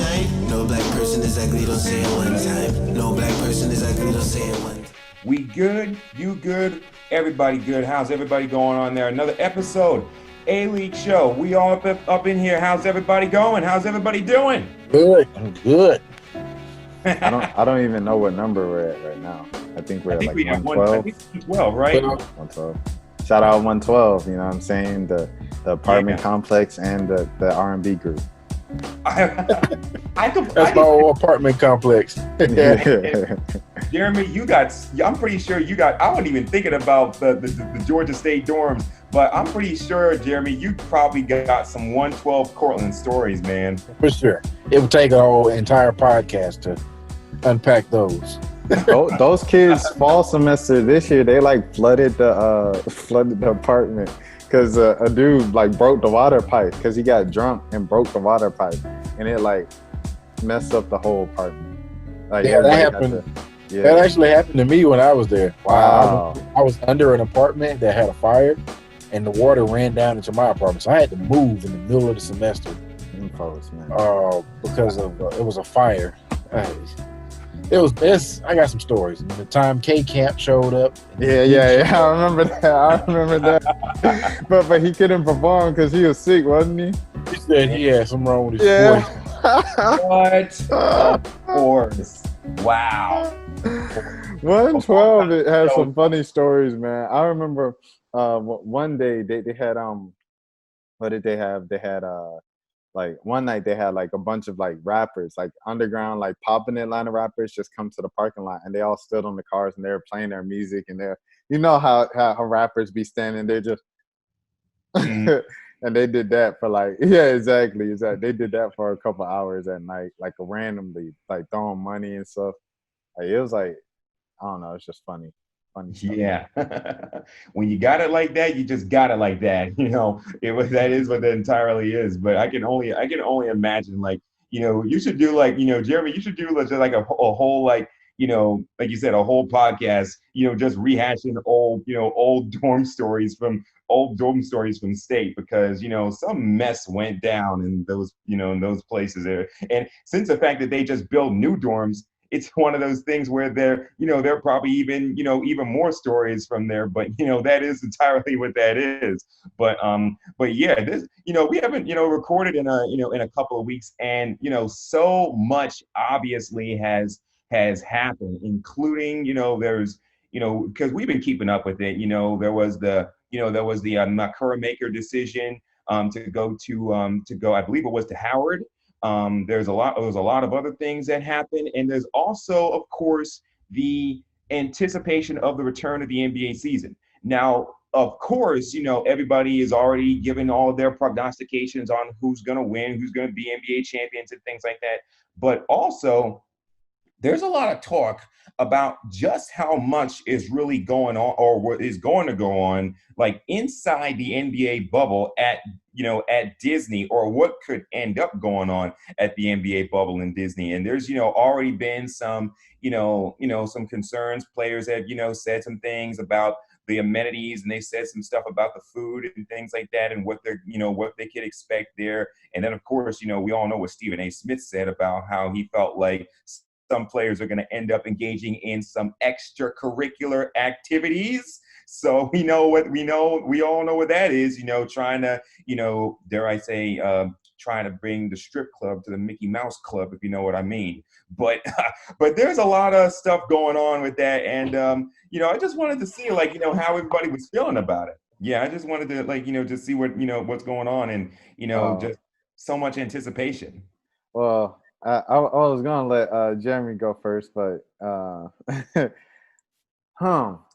time. No black person is ugly, don't say it one time. No black person is ugly, don't say it one time. We good? You good? Everybody good? How's everybody going on there? Another episode, A-League Show. We all up in here. How's everybody going? How's everybody doing? Good. I'm good. I don't even know what number we're at right now. I think we're at like 112. I think 112, right? 112. Shout out 112, you know what I'm saying? The apartment complex and the R&B group. That's my old apartment complex. Jeremy, I'm pretty sure you got, I wasn't even thinking about the Georgia State dorms, but I'm pretty sure, Jeremy, you probably got some 112 Cortland stories, man. For sure. It would take a whole entire podcast to unpack those. Those kids fall semester this year, they like flooded the apartment because a dude like broke the water pipe because he got drunk and broke the water pipe, and it like messed up the whole apartment. Like, yeah, that happened. That actually happened to me when I was there. Wow. I was under an apartment that had a fire, and the water ran down into my apartment, so I had to move in the middle of the semester. Because of it was a fire. I got some stories. The time K Camp showed up. Yeah. I remember that. but he couldn't perform because he was sick, wasn't he? He said he had something wrong with his voice. What? Of course. Wow. 112 it has some funny stories, man. I remember one day they had what did they have? They had like one night they had like a bunch of like rappers, like underground, like popping Atlanta rappers just come to the parking lot, and they all stood on the cars and they were playing their music, and they're, you know how rappers be standing there just and they did that for like, exactly. They did that for a couple hours at night, like randomly, like throwing money and stuff. Like, it was like, I don't know, it's just funny stuff. Yeah. When you got it like that, you just got it like that. You know, that is what that entirely is. But I can only imagine, like, you know, you should do like, you know, Jeremy, you should do like a whole, like, you know, like you said, a whole podcast, you know, just rehashing old dorm stories from state, because, you know, some mess went down in those places there. And since the fact that they just build new dorms, it's one of those things where there are probably even more stories from there, but, you know, that is entirely what that is. But yeah, this, you know, we haven't, you know, recorded in a couple of weeks, and, you know, so much obviously has happened, including, you know, there's, you know, because we've been keeping up with it. You know, there was the Makura Maker decision to go, I believe it was to Howard. There was a lot of other things that happened, and there's also, of course, the anticipation of the return of the NBA season. Now, of course, you know, everybody is already giving all of their prognostications on who's going to win, who's going to be NBA champions and things like that. But also, there's a lot of talk about just how much is really going on, or what is going to go on, like inside the NBA bubble at Disney, or what could end up going on at the NBA bubble in Disney. And there's, you know, already been some, some concerns. Players have, you know, said some things about the amenities, and they said some stuff about the food and things like that, and what they could expect there. And then, of course, you know, we all know what Stephen A. Smith said about how he felt like some players are going to end up engaging in some extracurricular activities. So we all know what that is, you know, trying to, you know, dare I say, trying to bring the strip club to the Mickey Mouse Club, if you know what I mean. But there's a lot of stuff going on with that. And, you know, I just wanted to see, like, you know, how everybody was feeling about it. Yeah, I just wanted to, like, you know, just see what, you know, what's going on, and, you know, just so much anticipation. Well, I was gonna let Jeremy go first, but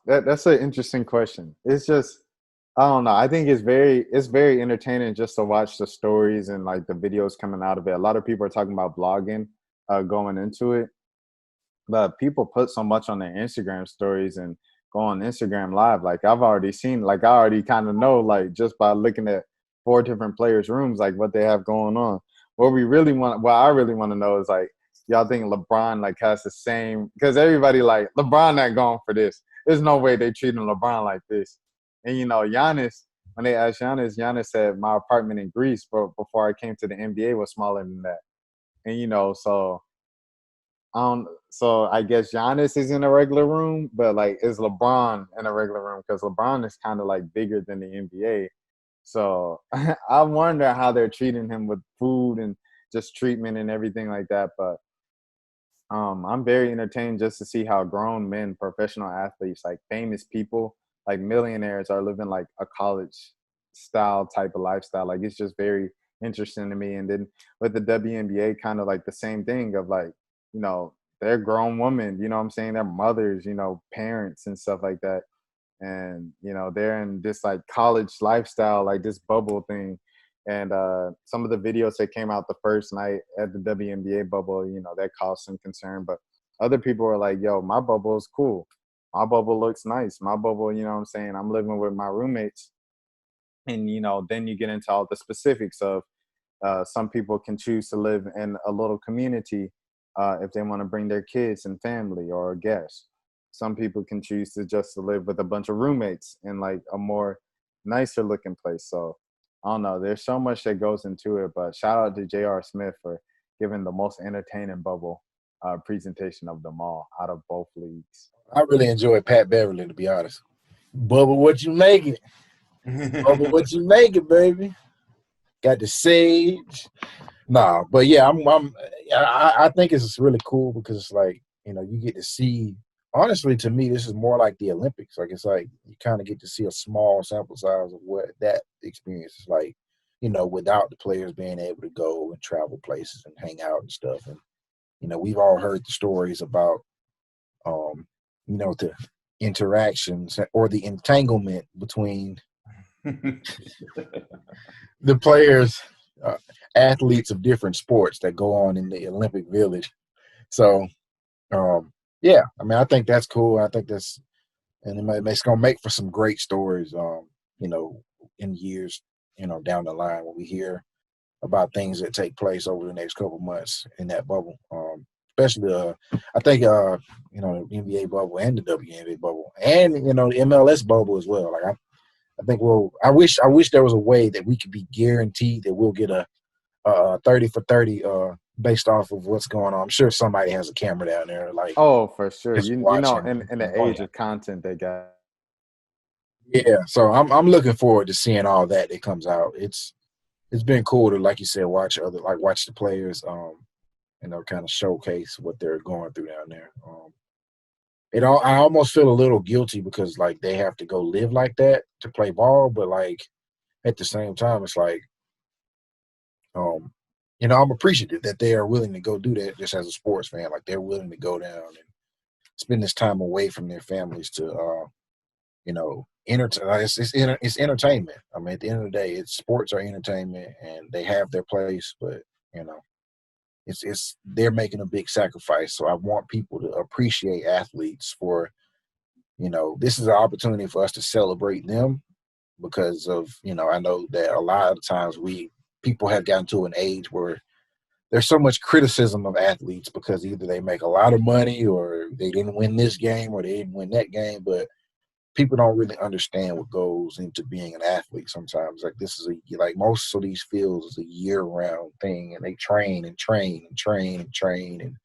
that's an interesting question. It's just, I don't know. I think it's very entertaining just to watch the stories and like the videos coming out of it. A lot of people are talking about blogging going into it, but people put so much on their Instagram stories and go on Instagram Live. Like, I've already seen, like, I already kind of know, like, just by looking at 4 different players' rooms, like what they have going on. What I really want to know is, like, y'all think LeBron, like, has the same, because everybody, like, LeBron not going for this. There's no way they treating LeBron like this. And, you know, Giannis, when they asked Giannis said, my apartment in Greece, but before I came to the NBA was smaller than that. And so I guess Giannis is in a regular room, but like is LeBron in a regular room? Because LeBron is kind of like bigger than the NBA. So I wonder how they're treating him with food and just treatment and everything like that. But I'm very entertained just to see how grown men, professional athletes, like famous people, like millionaires, are living like a college style type of lifestyle. Like it's just very interesting to me. And then with the WNBA, kind of like the same thing of like, they're grown women, you know what I'm saying? They're mothers, parents and stuff like that. And, they're in this like college lifestyle, like this bubble thing. And some of the videos that came out the first night at the WNBA bubble, that caused some concern. But other people were like, yo, my bubble is cool. My bubble looks nice. My bubble, you know what I'm saying? I'm living with my roommates. And, then you get into all the specifics of some people can choose to live in a little community if they want to bring their kids and family or guests. Some people can choose to live with a bunch of roommates in like a more nicer looking place. So I don't know. There's so much that goes into it, but shout out to J.R. Smith for giving the most entertaining bubble presentation of them all out of both leagues. I really enjoyed Pat Beverly, to be honest. Bubba, what you make it? Bubba, what you make it, baby? Got the sage. Nah, but yeah, I think it's really cool because it's like, you get to see. Honestly, to me, this is more like the Olympics. Like it's like you kind of get to see a small sample size of what that experience is like, without the players being able to go and travel places and hang out and stuff. And we've all heard the stories about, the interactions or the entanglement between the players, athletes of different sports that go on in the Olympic Village. So, yeah, I mean, I think that's cool. I think it's going to make for some great stories, in years, down the line when we hear about things that take place over the next couple months in that bubble. Especially, I think, the NBA bubble and the WNBA bubble and, the MLS bubble as well. Like, I think I wish there was a way that we could be guaranteed that we'll get a 30 for 30 based off of what's going on. I'm sure somebody has a camera down there. Like, oh, for sure. Just In the age of content they got. Yeah, so I'm looking forward to seeing all that comes out. It's been cool to, like you said, watch the players, kind of showcase what they're going through down there. I almost feel a little guilty because like they have to go live like that to play ball, but like at the same time, it's like, I'm appreciative that they are willing to go do that just as a sports fan. Like they're willing to go down and spend this time away from their families to, it's entertainment. I mean, at the end of the day, sports are entertainment and they have their place, but they're making a big sacrifice. So I want people to appreciate athletes for, this is an opportunity for us to celebrate them because of, I know that a lot of times people have gotten to an age where there's so much criticism of athletes because either they make a lot of money or they didn't win this game or they didn't win that game, but people don't really understand what goes into being an athlete sometimes. Like this is like most of these fields is a year-round thing, and they train and train and train and train and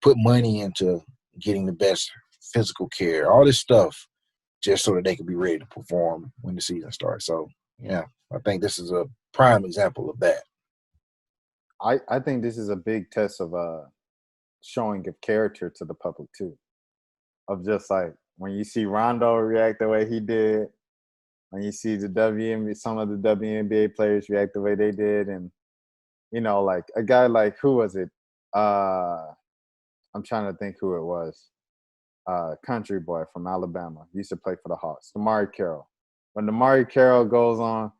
put money into getting the best physical care, all this stuff, just so that they can be ready to perform when the season starts. So, yeah, I think this is a prime example of that. I think this is a big test of showing of character to the public too. Of just like when you see Rondo react the way he did, when you see some of the WNBA players react the way they did, and like a guy like who was it? I'm trying to think who it was. Country boy from Alabama used to play for the Hawks. Damari Carroll. When Damari Carroll goes on,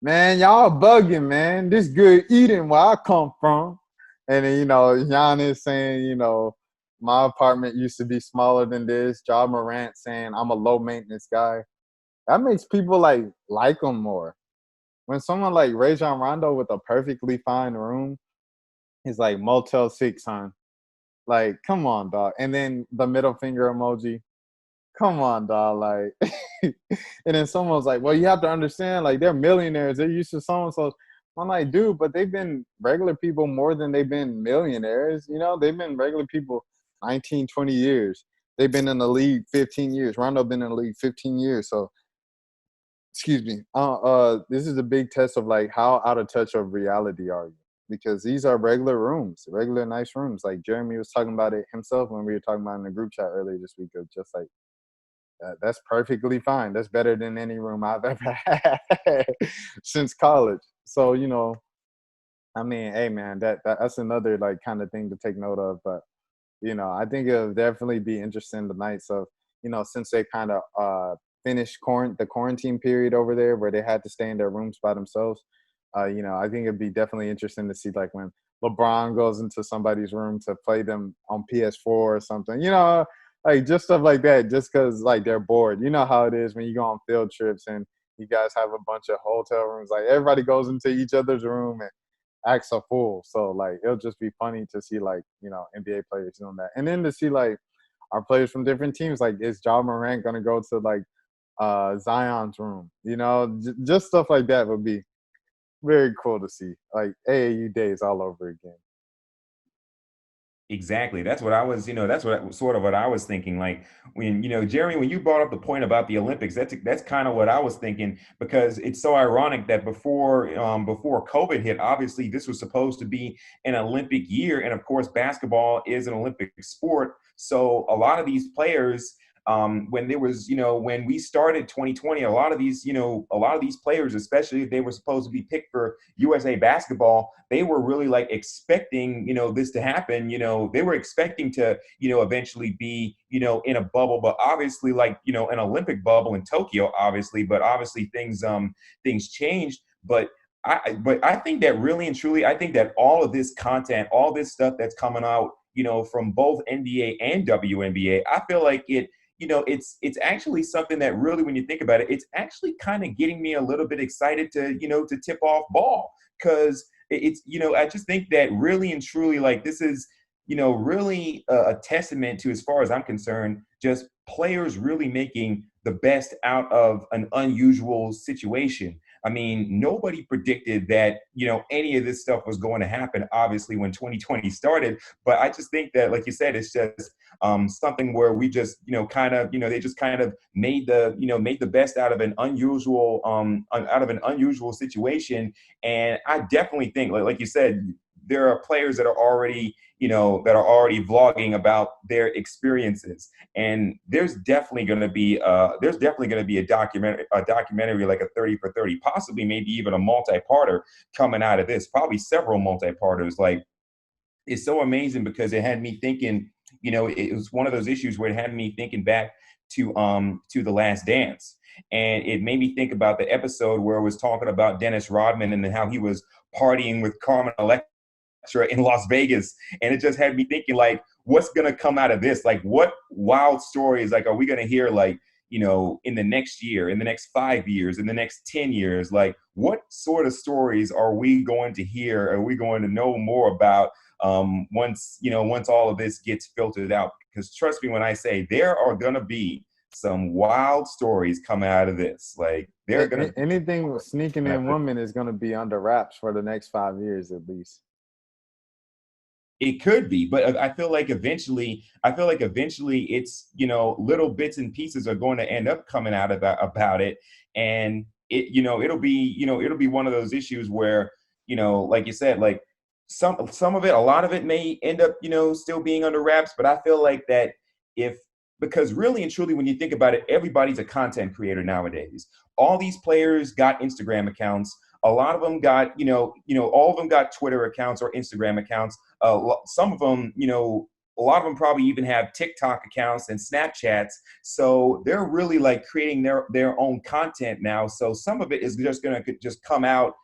man, y'all bugging, man. This good eating where I come from. And then, Giannis saying, my apartment used to be smaller than this. Ja Morant saying I'm a low maintenance guy. That makes people like him more. When someone like Rajon Rondo with a perfectly fine room is like Motel 6, hon. Like, come on, dog. And then the middle finger emoji. Come on, dog. Like, and then someone's like, well, you have to understand, like, they're millionaires. They're used to so-and-so. I'm like, dude, but they've been regular people more than they've been millionaires. You know, they've been regular people 19, 20 years. They've been in the league 15 years. Rondo been in the league 15 years. So, excuse me. This is a big test of like how out of touch of reality are you? Because these are regular rooms, regular nice rooms. Like Jeremy was talking about it himself when we were talking about in the group chat earlier this week of just like that's perfectly fine. That's better than any room I've ever had since college. So, you know, I mean, hey man, that's another like kind of thing to take note of. But you know, I think it'll definitely be interesting tonight. So, you know, since they kind of finished the quarantine period over there where they had to stay in their rooms by themselves, you know, I think it'd be definitely interesting to see like when LeBron goes into somebody's room to play them on PS4 or something, you know, like just stuff like that, just because like they're bored. You know how it is when you go on field trips and you guys have a bunch of hotel rooms, like everybody goes into each other's room and acts a fool. So like it'll just be funny to see like, you know, NBA players doing that. And then to see like our players from different teams, like is Ja Morant gonna go to like Zion's room? You know, just stuff like that would be very cool to see. Like AAU days all over again. Exactly. That's what I was, that's what sort of what I was thinking. Like when, Jeremy, when you brought up the point about the Olympics, that's kind of what I was thinking, because it's so ironic that before COVID hit, obviously this was supposed to be an Olympic year. And of course, basketball is an Olympic sport. So a lot of these players, when there was, when we started 2020, a lot of these players, especially if they were supposed to be picked for USA basketball, they were really like expecting, this to happen. They were expecting to, eventually be, in a bubble, but obviously like, an Olympic bubble in Tokyo, obviously, but obviously things changed. But I think that really and truly, I think that all of this content, all this stuff that's coming out, from both NBA and WNBA, I feel like it's actually something that really, when you think about it, it's actually kind of getting me a little bit excited to tip off ball, because it's, I just think that really and truly, like, this is, really a testament to, as far as I'm concerned, just players really making the best out of an unusual situation. I mean, nobody predicted that, any of this stuff was going to happen, obviously, when 2020 started. But I just think that, like you said, it's just something where we just, they just kind of made the best out of an unusual situation. And I definitely think, like you said, there are players that are already, vlogging about their experiences. And there's definitely going to be a documentary, like a 30 for 30, possibly maybe even a multi-parter coming out of this, probably several multi-parters. Like, it's so amazing, because it had me thinking, it was one of those issues where it had me thinking back to The Last Dance. And it made me think about the episode where it was talking about Dennis Rodman and how he was partying with Carmen Electra in Las Vegas. And it just had me thinking, like, what's going to come out of this? Like, what wild stories, like, are we going to hear, like, in the next year, in the next 5 years, in the next 10 years? Like, what sort of stories are we going to hear? Are we going to know more about once all of this gets filtered out? Because trust me when I say, there are going to be some wild stories coming out of this. Like, they're going to anything sneaking in women is going to be under wraps for the next 5 years at least. It could be, but I feel like eventually it's, little bits and pieces are going to end up coming out about it. And it'll be one of those issues where, like you said, like some of it, a lot of it may end up, still being under wraps. But I feel like that because really and truly, when you think about it, everybody's a content creator nowadays. All these players got Instagram accounts. A lot of them got, all of them got Twitter accounts or Instagram accounts. Some of them, a lot of them probably even have TikTok accounts and Snapchats. So they're really like creating their own content now. So some of it is just going to just come out,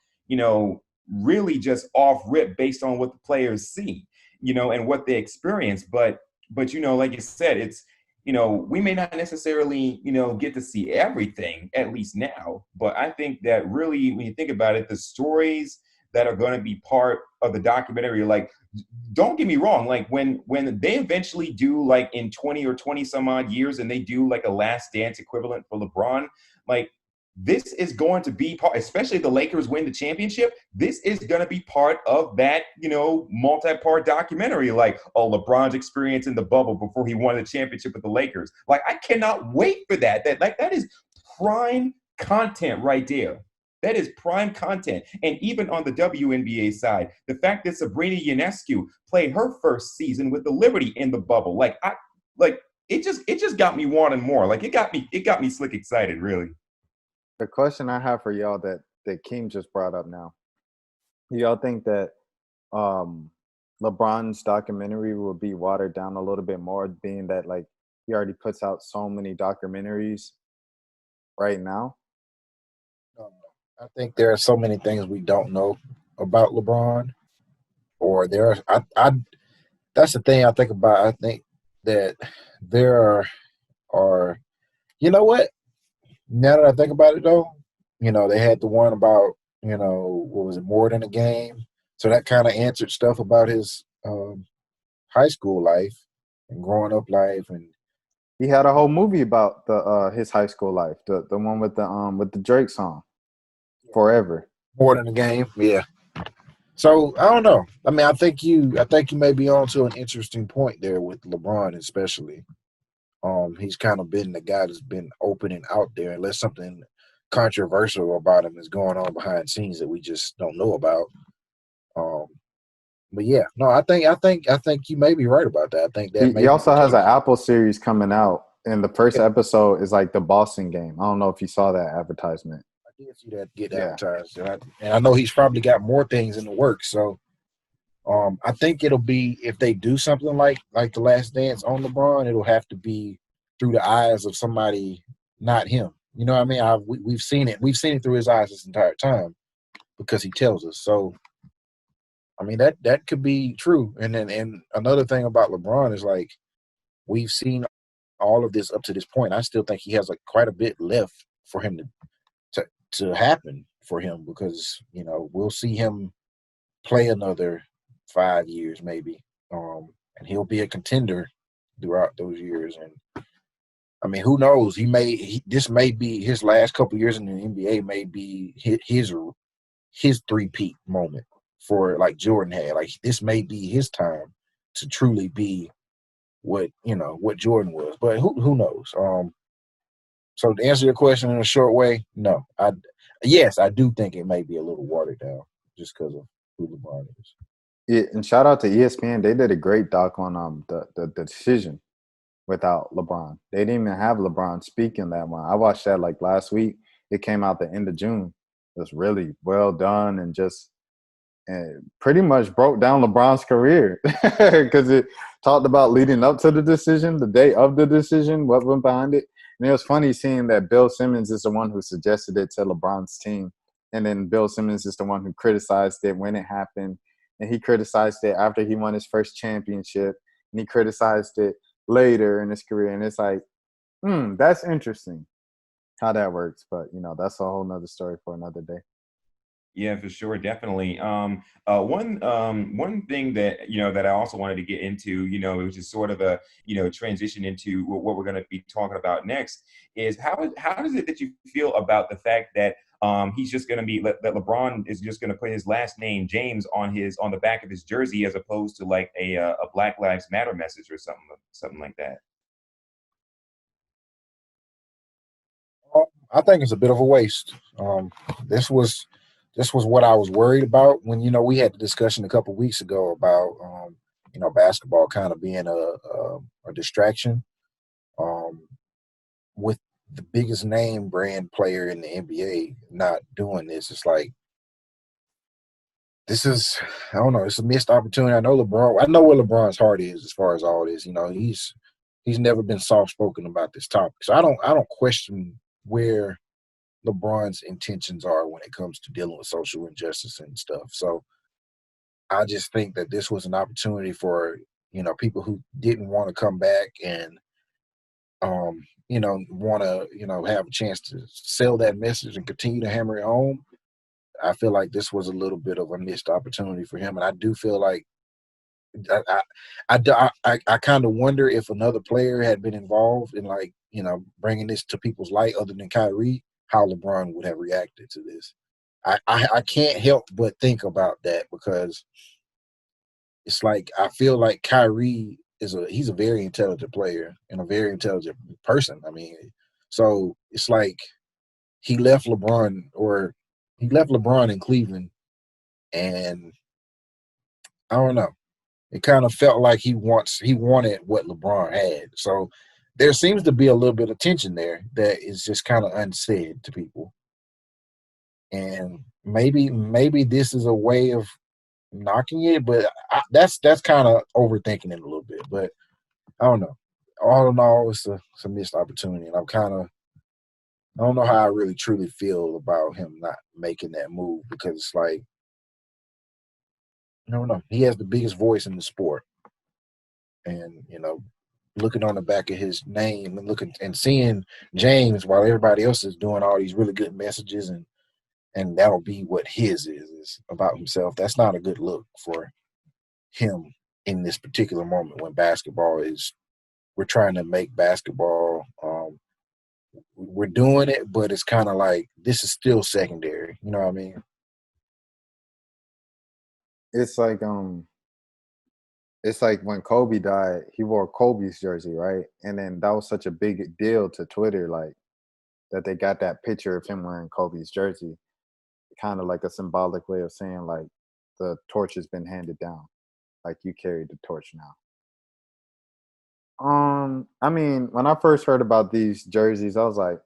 really just off rip based on what the players see, and what they experience. But, like you said, it's, we may not necessarily, get to see everything, at least now. But I think that really, when you think about it, the stories that are going to be part of the documentary, like, don't get me wrong, like when they eventually do, like in 20 or 20 some odd years, and they do like a Last Dance equivalent for LeBron, like, this is going to be part, especially if the Lakers win the championship, this is going to be part of that, multi-part documentary, like, oh, LeBron's experience in the bubble before he won the championship with the Lakers. Like, I cannot wait for that. That is prime content right there. That is prime content. And even on the WNBA side, the fact that Sabrina Ionescu played her first season with the Liberty in the bubble, it just got me wanting more. Like, it got me slick excited, really. The question I have for y'all that Keem just brought up now, do y'all think that LeBron's documentary will be watered down a little bit more, being that, like, he already puts out so many documentaries right now? I think there are so many things we don't know about LeBron, or there are. I that's the thing I think about. I think that there are. You know what? Now that I think about it, though, they had the one about, what was it, more than a game. So that kind of answered stuff about his high school life and growing up life, and he had a whole movie about his high school life, the one with the Drake song, Forever. More than a game, yeah. So I don't know. I mean, I think you may be on to an interesting point there with LeBron, especially. He's kind of been the guy that's been open and out there, unless something controversial about him is going on behind the scenes that we just don't know about. But yeah, no, I think you may be right about that. I think that he also has an Apple series coming out, and the first episode is like the Boston game. I don't know if you saw that advertisement. I did see that get advertised, and I know he's probably got more things in the works. So, I think it'll be, if they do something like The Last Dance on LeBron, it'll have to be through the eyes of somebody, not him. You know what I mean? We've seen it. We've seen it through his eyes this entire time because he tells us. So, I mean, that could be true. And another thing about LeBron is, like, we've seen all of this up to this point. I still think he has quite a bit left for him to happen for him, because we'll see him play another 5 years maybe, and he'll be a contender throughout those years. And I mean, who knows? This may be his last couple of years in the NBA. May be his three-peat moment, for like Jordan had. Like, this may be his time to truly be what Jordan was. But who knows? So to answer your question in a short way, no. Yes, I do think it may be a little watered down just because of who LeBron is. Yeah, and shout out to ESPN. They did a great doc on the decision without LeBron. They didn't even have LeBron speaking that one. I watched that like last week. It came out the end of June. It was really well done, and pretty much broke down LeBron's career, because it talked about leading up to the decision, the day of the decision, what went behind it. And it was funny seeing that Bill Simmons is the one who suggested it to LeBron's team. And then Bill Simmons is the one who criticized it when it happened. And he criticized it after he won his first championship. And he criticized it later in his career. And it's like, that's interesting how that works. But, that's a whole nother story for another day. Yeah, for sure, definitely. One thing that that I also wanted to get into, which is sort of a transition into what we're going to be talking about next, is how is it that you feel about the fact that he's just going to be that LeBron is just going to put his last name James on the back of his jersey, as opposed to like a Black Lives Matter message or something like that? I think it's a bit of a waste. This was what I was worried about when we had the discussion a couple of weeks ago about basketball kind of being a distraction. With the biggest name brand player in the NBA not doing this, it's like, this is, I don't know, it's a missed opportunity. I know where LeBron's heart is as far as all this. He's never been soft spoken about this topic, so I don't question where LeBron's intentions are when it comes to dealing with social injustice and stuff. So I just think that this was an opportunity for, people who didn't want to come back and, want to, have a chance to sell that message and continue to hammer it home. I feel like this was a little bit of a missed opportunity for him. And I do feel like I kind of wonder if another player had been involved in, like, bringing this to people's light other than Kyrie. how LeBron would have reacted to this. I can't help but think about that because it's like I feel like Kyrie he's a very intelligent player and a very intelligent person. I mean, so it's like he left LeBron in Cleveland, and I don't know. It kind of felt like he wanted what LeBron had. So there seems to be a little bit of tension there that is just kind of unsaid to people. And maybe this is a way of knocking it, but that's kind of overthinking it a little bit. But I don't know. All in all, it's a missed opportunity, and I don't know how I really truly feel about him not making that move because it's like I don't know. He has the biggest voice in the sport, and looking on the back of his name and looking and seeing James while everybody else is doing all these really good messages and that'll be what his is about himself. That's not a good look for him in this particular moment when we're trying to make basketball. We're doing it, but it's kind of like this is still secondary. You know what I mean? It's like when Kobe died, he wore Kobe's jersey, right? And then that was such a big deal to Twitter, like that they got that picture of him wearing Kobe's jersey, kind of like a symbolic way of saying like the torch has been handed down, like you carry the torch now. I mean, when I first heard about these jerseys, I was like,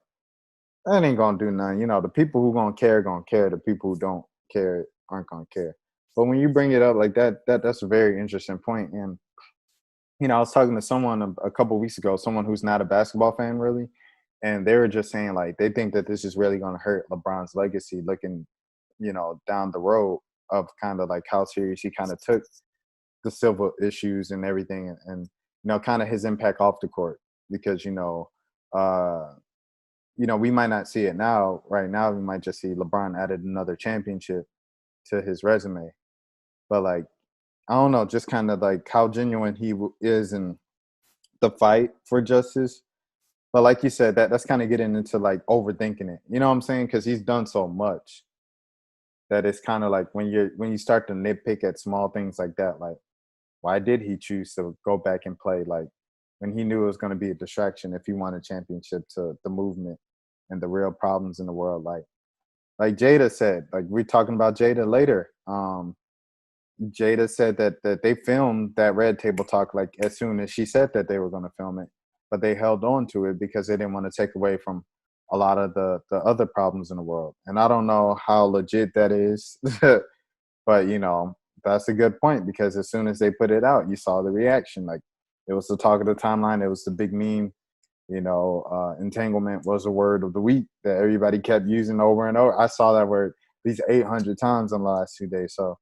that ain't gonna do nothing. The people who gonna care gonna care. The people who don't care aren't gonna care. But when you bring it up like that's a very interesting point. And I was talking to someone a couple weeks ago, someone who's not a basketball fan really, and they were just saying like they think that this is really gonna hurt LeBron's legacy, looking, down the road of kind of like how serious he kind of took the civil issues and everything, and kind of his impact off the court because we might not see it now. Right now, we might just see LeBron added another championship to his resume. But like, I don't know, just kind of like how genuine he is in the fight for justice. But like you said, that's kind of getting into like overthinking it. You know what I'm saying? Because he's done so much that it's kind of like when you start to nitpick at small things like that, like why did he choose to go back and play like when he knew it was going to be a distraction if he won a championship to the movement and the real problems in the world, like Jada said, like we're talking about Jada later. Jada said that they filmed that Red Table Talk like as soon as she said that they were going to film it, but they held on to it because they didn't want to take away from a lot of the other problems in the world. And I don't know how legit that is, but that's a good point because as soon as they put it out, you saw the reaction. Like it was the talk of the timeline. It was the big meme. Entanglement was a word of the week that everybody kept using over and over. I saw that word at least 800 times in the last 2 days. So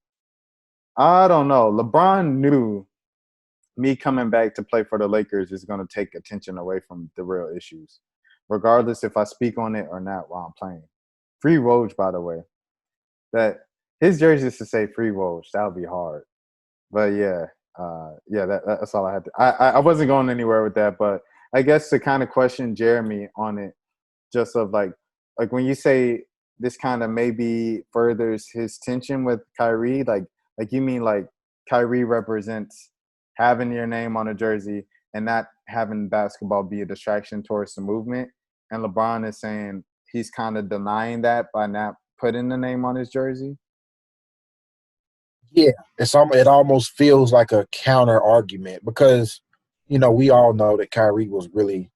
I don't know. LeBron knew me coming back to play for the Lakers is going to take attention away from the real issues, regardless if I speak on it or not while I'm playing. Free Woj, by the way. That his jersey is to say free Woj. That would be hard. But yeah, that's all I had to. I wasn't going anywhere with that, but I guess to kind of question Jeremy on it, just of like when you say this kind of maybe furthers his tension with Kyrie, like you mean like Kyrie represents having your name on a jersey and not having basketball be a distraction towards the movement, and LeBron is saying he's kind of denying that by not putting the name on his jersey. Yeah, it almost feels like a counter argument because we all know that Kyrie was really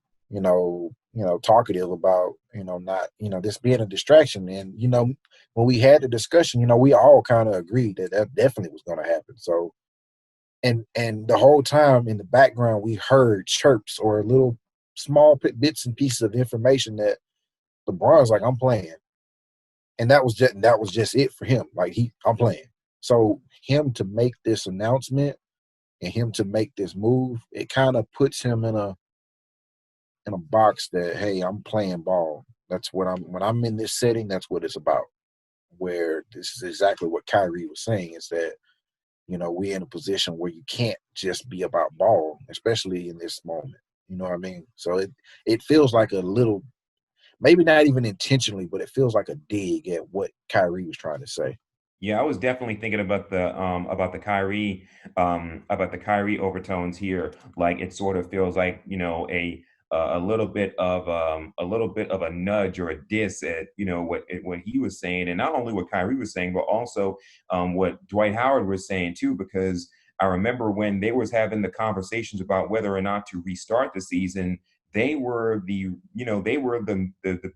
talkative about not this being a distraction, and when we had the discussion, we all kind of agreed that definitely was going to happen. So and the whole time in the background we heard chirps or little small bits and pieces of information that LeBron's like, I'm playing, and that was just it for him. Like I'm playing. So him to make this announcement and him to make this move, it kind of puts him in a box that, hey, I'm playing ball. That's when I'm in this setting, that's what it's about. Where this is exactly what Kyrie was saying is that, we're in a position where you can't just be about ball, especially in this moment. You know what I mean? So it feels like a little maybe not even intentionally, but it feels like a dig at what Kyrie was trying to say. Yeah, I was definitely thinking about the Kyrie overtones here. Like it sort of feels like, a little bit of a nudge or a diss at, what he was saying, and not only what Kyrie was saying, but also what Dwight Howard was saying too. Because I remember when they was having the conversations about whether or not to restart the season, they were the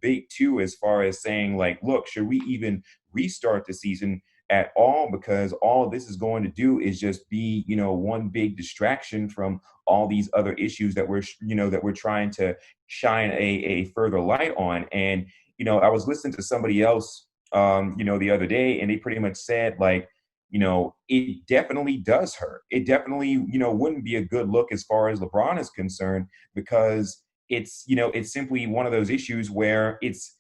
big two as far as saying like, look, should we even restart the season at all, because all this is going to do is just be, one big distraction from all these other issues that we're trying to shine a further light on. And I was listening to somebody else the other day, and they pretty much said like, it definitely does hurt. It definitely, wouldn't be a good look as far as LeBron is concerned, because it's simply one of those issues where it's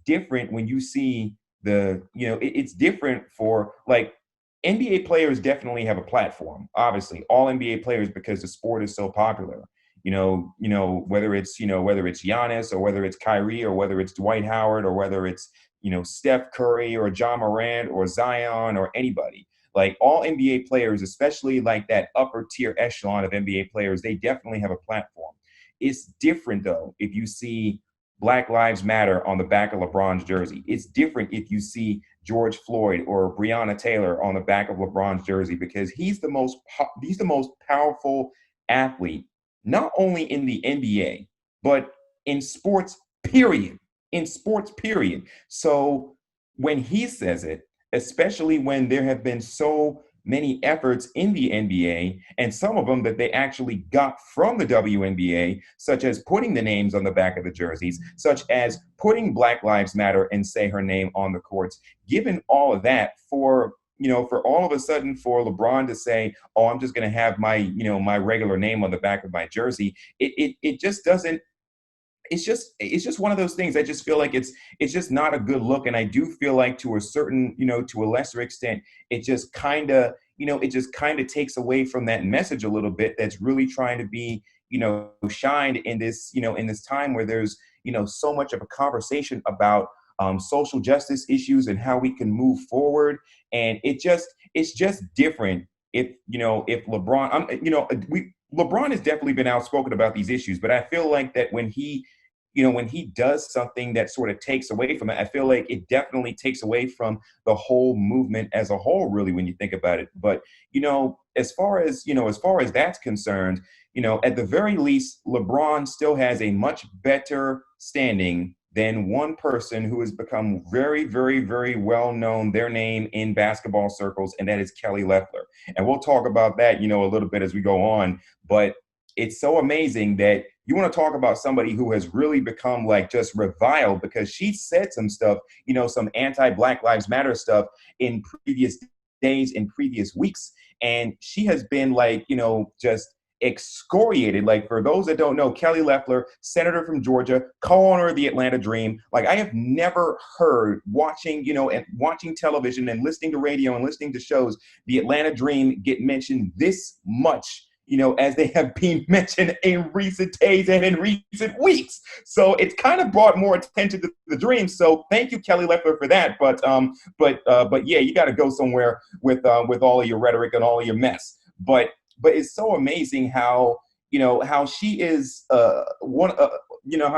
different when you see it's different for like NBA players definitely have a platform. Obviously, all NBA players, because the sport is so popular. Whether it's Giannis, or whether it's Kyrie, or whether it's Dwight Howard, or whether it's Steph Curry or John Morant or Zion or anybody. Like all NBA players, especially like that upper tier echelon of NBA players, they definitely have a platform. It's different though if you see Black Lives Matter on the back of LeBron's jersey. It's different if you see George Floyd or Breonna Taylor on the back of LeBron's jersey, because he's the most powerful athlete, not only in the NBA, but in sports, period. In sports, period. So when he says it, especially when there have been so many efforts in the NBA, and some of them that they actually got from the WNBA, such as putting the names on the back of the jerseys, such as putting Black Lives Matter and say her name on the courts. Given all of that, for all of a sudden for LeBron to say, "Oh, I'm just going to have my regular name on the back of my jersey," it just doesn't. It's just one of those things. I just feel like it's just not a good look, and I do feel like to a lesser extent, it just kind of takes away from that message a little bit. That's really trying to be shined in this time where there's so much of a conversation about social justice issues and how we can move forward, and it's just different if LeBron LeBron has definitely been outspoken about these issues, but I feel like that when he does something that sort of takes away from it, I feel like it definitely takes away from the whole movement as a whole, really, when you think about it. But, as far as that's concerned, at the very least, LeBron still has a much better standing than one person who has become very, very, very well known, their name in basketball circles, and that is Kelly Loeffler. And we'll talk about that, a little bit as we go on. But it's so amazing that you want to talk about somebody who has really become like just reviled, because she said some stuff, some anti-Black Lives Matter stuff in previous days, in previous weeks. And she has been like, just excoriated. Like, for those that don't know, Kelly Loeffler, senator from Georgia, co-owner of the Atlanta Dream. Like, I have never heard watching television and listening to radio and listening to shows, the Atlanta Dream get mentioned this much, as they have been mentioned in recent days and in recent weeks. So it's kind of brought more attention to the Dream. So thank you, Kelly Loeffler, for that. But yeah, you got to go somewhere with all of your rhetoric and all of your mess. But it's so amazing how she is how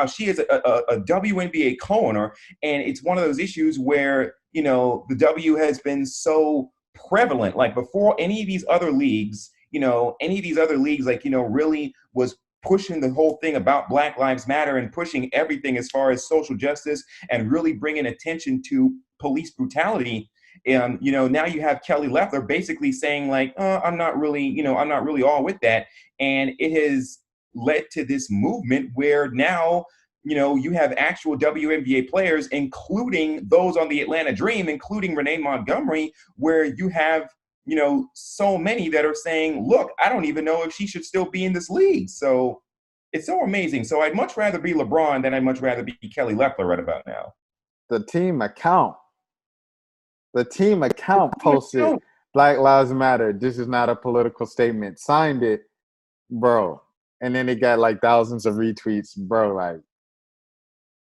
she is a WNBA co-owner, and it's one of those issues where the W has been so prevalent. Like, before any of these other leagues, like, really was pushing the whole thing about Black Lives Matter and pushing everything as far as social justice and really bringing attention to police brutality. Now you have Kelly Loeffler basically saying like, I'm not really all with that. And it has led to this movement where now, you have actual WNBA players, including those on the Atlanta Dream, including Renee Montgomery, where you have, so many that are saying, look, I don't even know if she should still be in this league. So it's so amazing. So I'd much rather be LeBron than I'd much rather be Kelly Loeffler right about now. The team account posted Black Lives Matter. This is not a political statement. Signed it, bro. And then it got like thousands of retweets, bro. Like,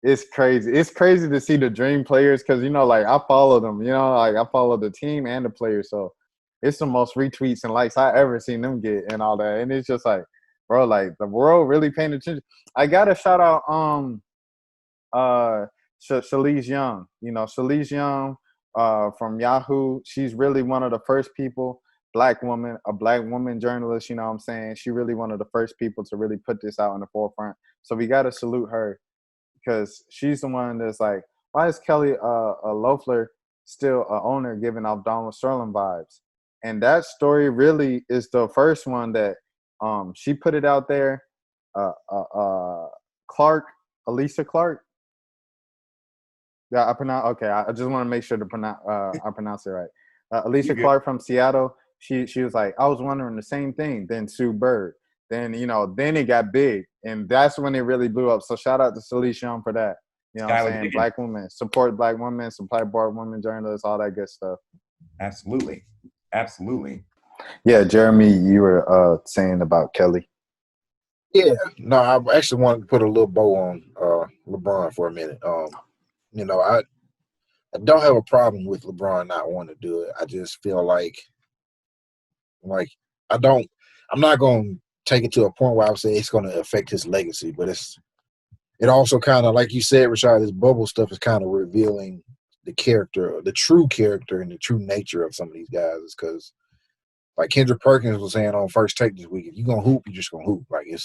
it's crazy. It's crazy to see the dream players because like I follow them. Like I follow the team and the players. So it's the most retweets and likes I ever seen them get and all that. And it's just like, bro, like the world really paying attention. I gotta shout out Shalise Young. Shalise Young from Yahoo. She's really one of the first people, a black woman journalist, you know what I'm saying? She really one of the first people to really put this out in the forefront. So we gotta salute her because she's the one that's like, why is Kelly Loeffler still a owner giving off Donald Sterling vibes? And that story really is the first one that she put it out there. Clark, Alicia Clark. Yeah, I pronounce. Okay, I just want to make sure to pronounce. I pronounce it right. Alicia Clark from Seattle. She was like, I was wondering the same thing. Then Sue Bird. Then then it got big, and that's when it really blew up. So shout out to Shalise Young for that. You know what I'm saying? Black women, support black women, supply board women journalists, all that good stuff. Absolutely. Yeah, Jeremy, you were saying about Kelly. Yeah, no, I actually wanted to put a little bow on LeBron for a minute. I don't have a problem with LeBron not wanting to do it. I just feel like I'm not going to take it to a point where I would say it's going to affect his legacy, but it also kind of, like you said, Rashad, this bubble stuff is kind of revealing the true character and the true nature of some of these guys. Because like Kendrick Perkins was saying on First Take this week, if you're going to hoop, you're just going to hoop. Like it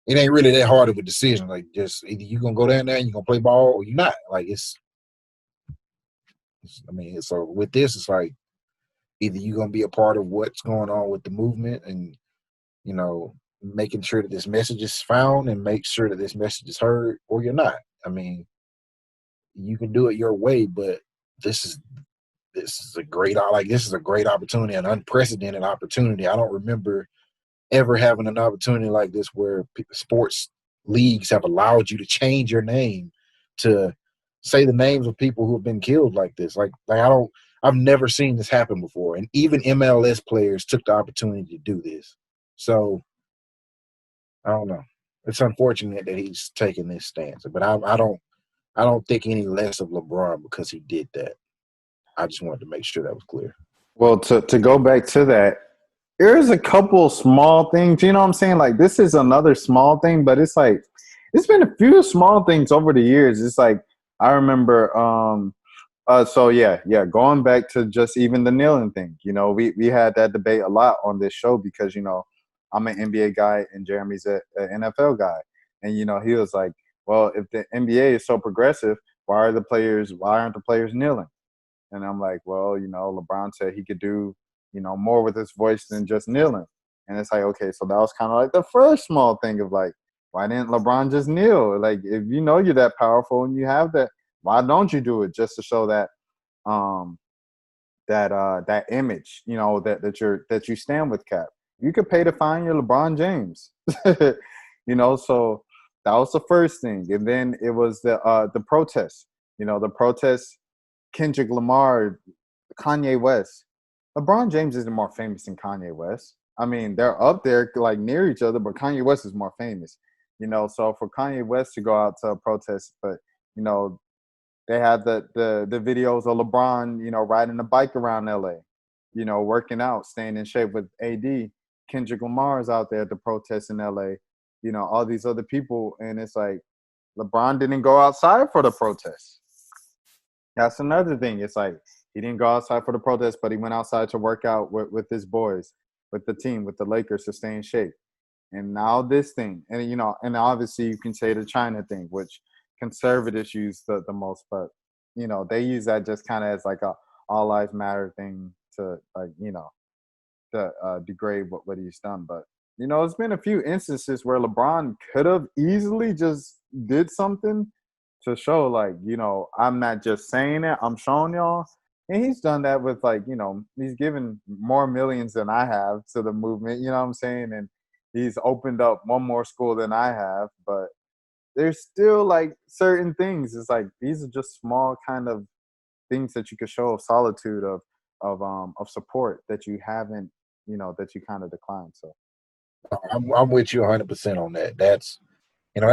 ain't really that hard of a decision. Like just either you're going to go down there and you're going to play ball or you're not. Like so with this, it's like either you're going to be a part of what's going on with the movement and, making sure that this message is found and make sure that this message is heard, or you're not. I mean, you can do it your way, but this is a great opportunity, an unprecedented opportunity. I don't remember ever having an opportunity like this where sports leagues have allowed you to change your name to say the names of people who have been killed like this. I've never seen this happen before. And even MLS players took the opportunity to do this. So I don't know. It's unfortunate that he's taking this stance, but I don't think any less of LeBron because he did that. I just wanted to make sure that was clear. Well, to go back to that, there's a couple small things, you know what I'm saying? Like this is another small thing, but it's like it's been a few small things over the years. It's like I remember going back to just even the kneeling thing. We had that debate a lot on this show because I'm an NBA guy and Jeremy's an NFL guy. And he was like, well, if the NBA is so progressive, why aren't the players kneeling? And I'm like, well, LeBron said he could do, more with his voice than just kneeling. And it's like, okay, so that was kind of like the first small thing of like, why didn't LeBron just kneel? Like, if you know you're that powerful and you have that, why don't you do it just to show that that image, that you stand with Cap? You could pay to find your LeBron James. So that was the first thing. And then it was the protest. The protest, Kendrick Lamar, Kanye West. LeBron James isn't more famous than Kanye West. I mean, they're up there like near each other, but Kanye West is more famous. So for Kanye West to go out to a protest, but they had the videos of LeBron, riding a bike around LA, working out, staying in shape with AD. Kendrick Lamar is out there at the protest in LA, all these other people. And it's like LeBron didn't go outside for the protest. That's another thing. It's like he didn't go outside for the protest, but he went outside to work out with his boys, with the team, with the Lakers to stay in shape. And now this thing, and and obviously you can say the China thing, which conservatives use the most, but they use that just kind of as like a all lives matter thing to degrade what he's done. But there's been a few instances where LeBron could have easily just did something to show like I'm not just saying it, I'm showing y'all. And he's done that with he's given more millions than I have to the movement, you know what I'm saying? And he's opened up one more school than I have, but there's still like certain things. It's like these are just small kind of things that you could show of solitude of support that you haven't, that you kind of declined. So I'm with you 100% on that. That's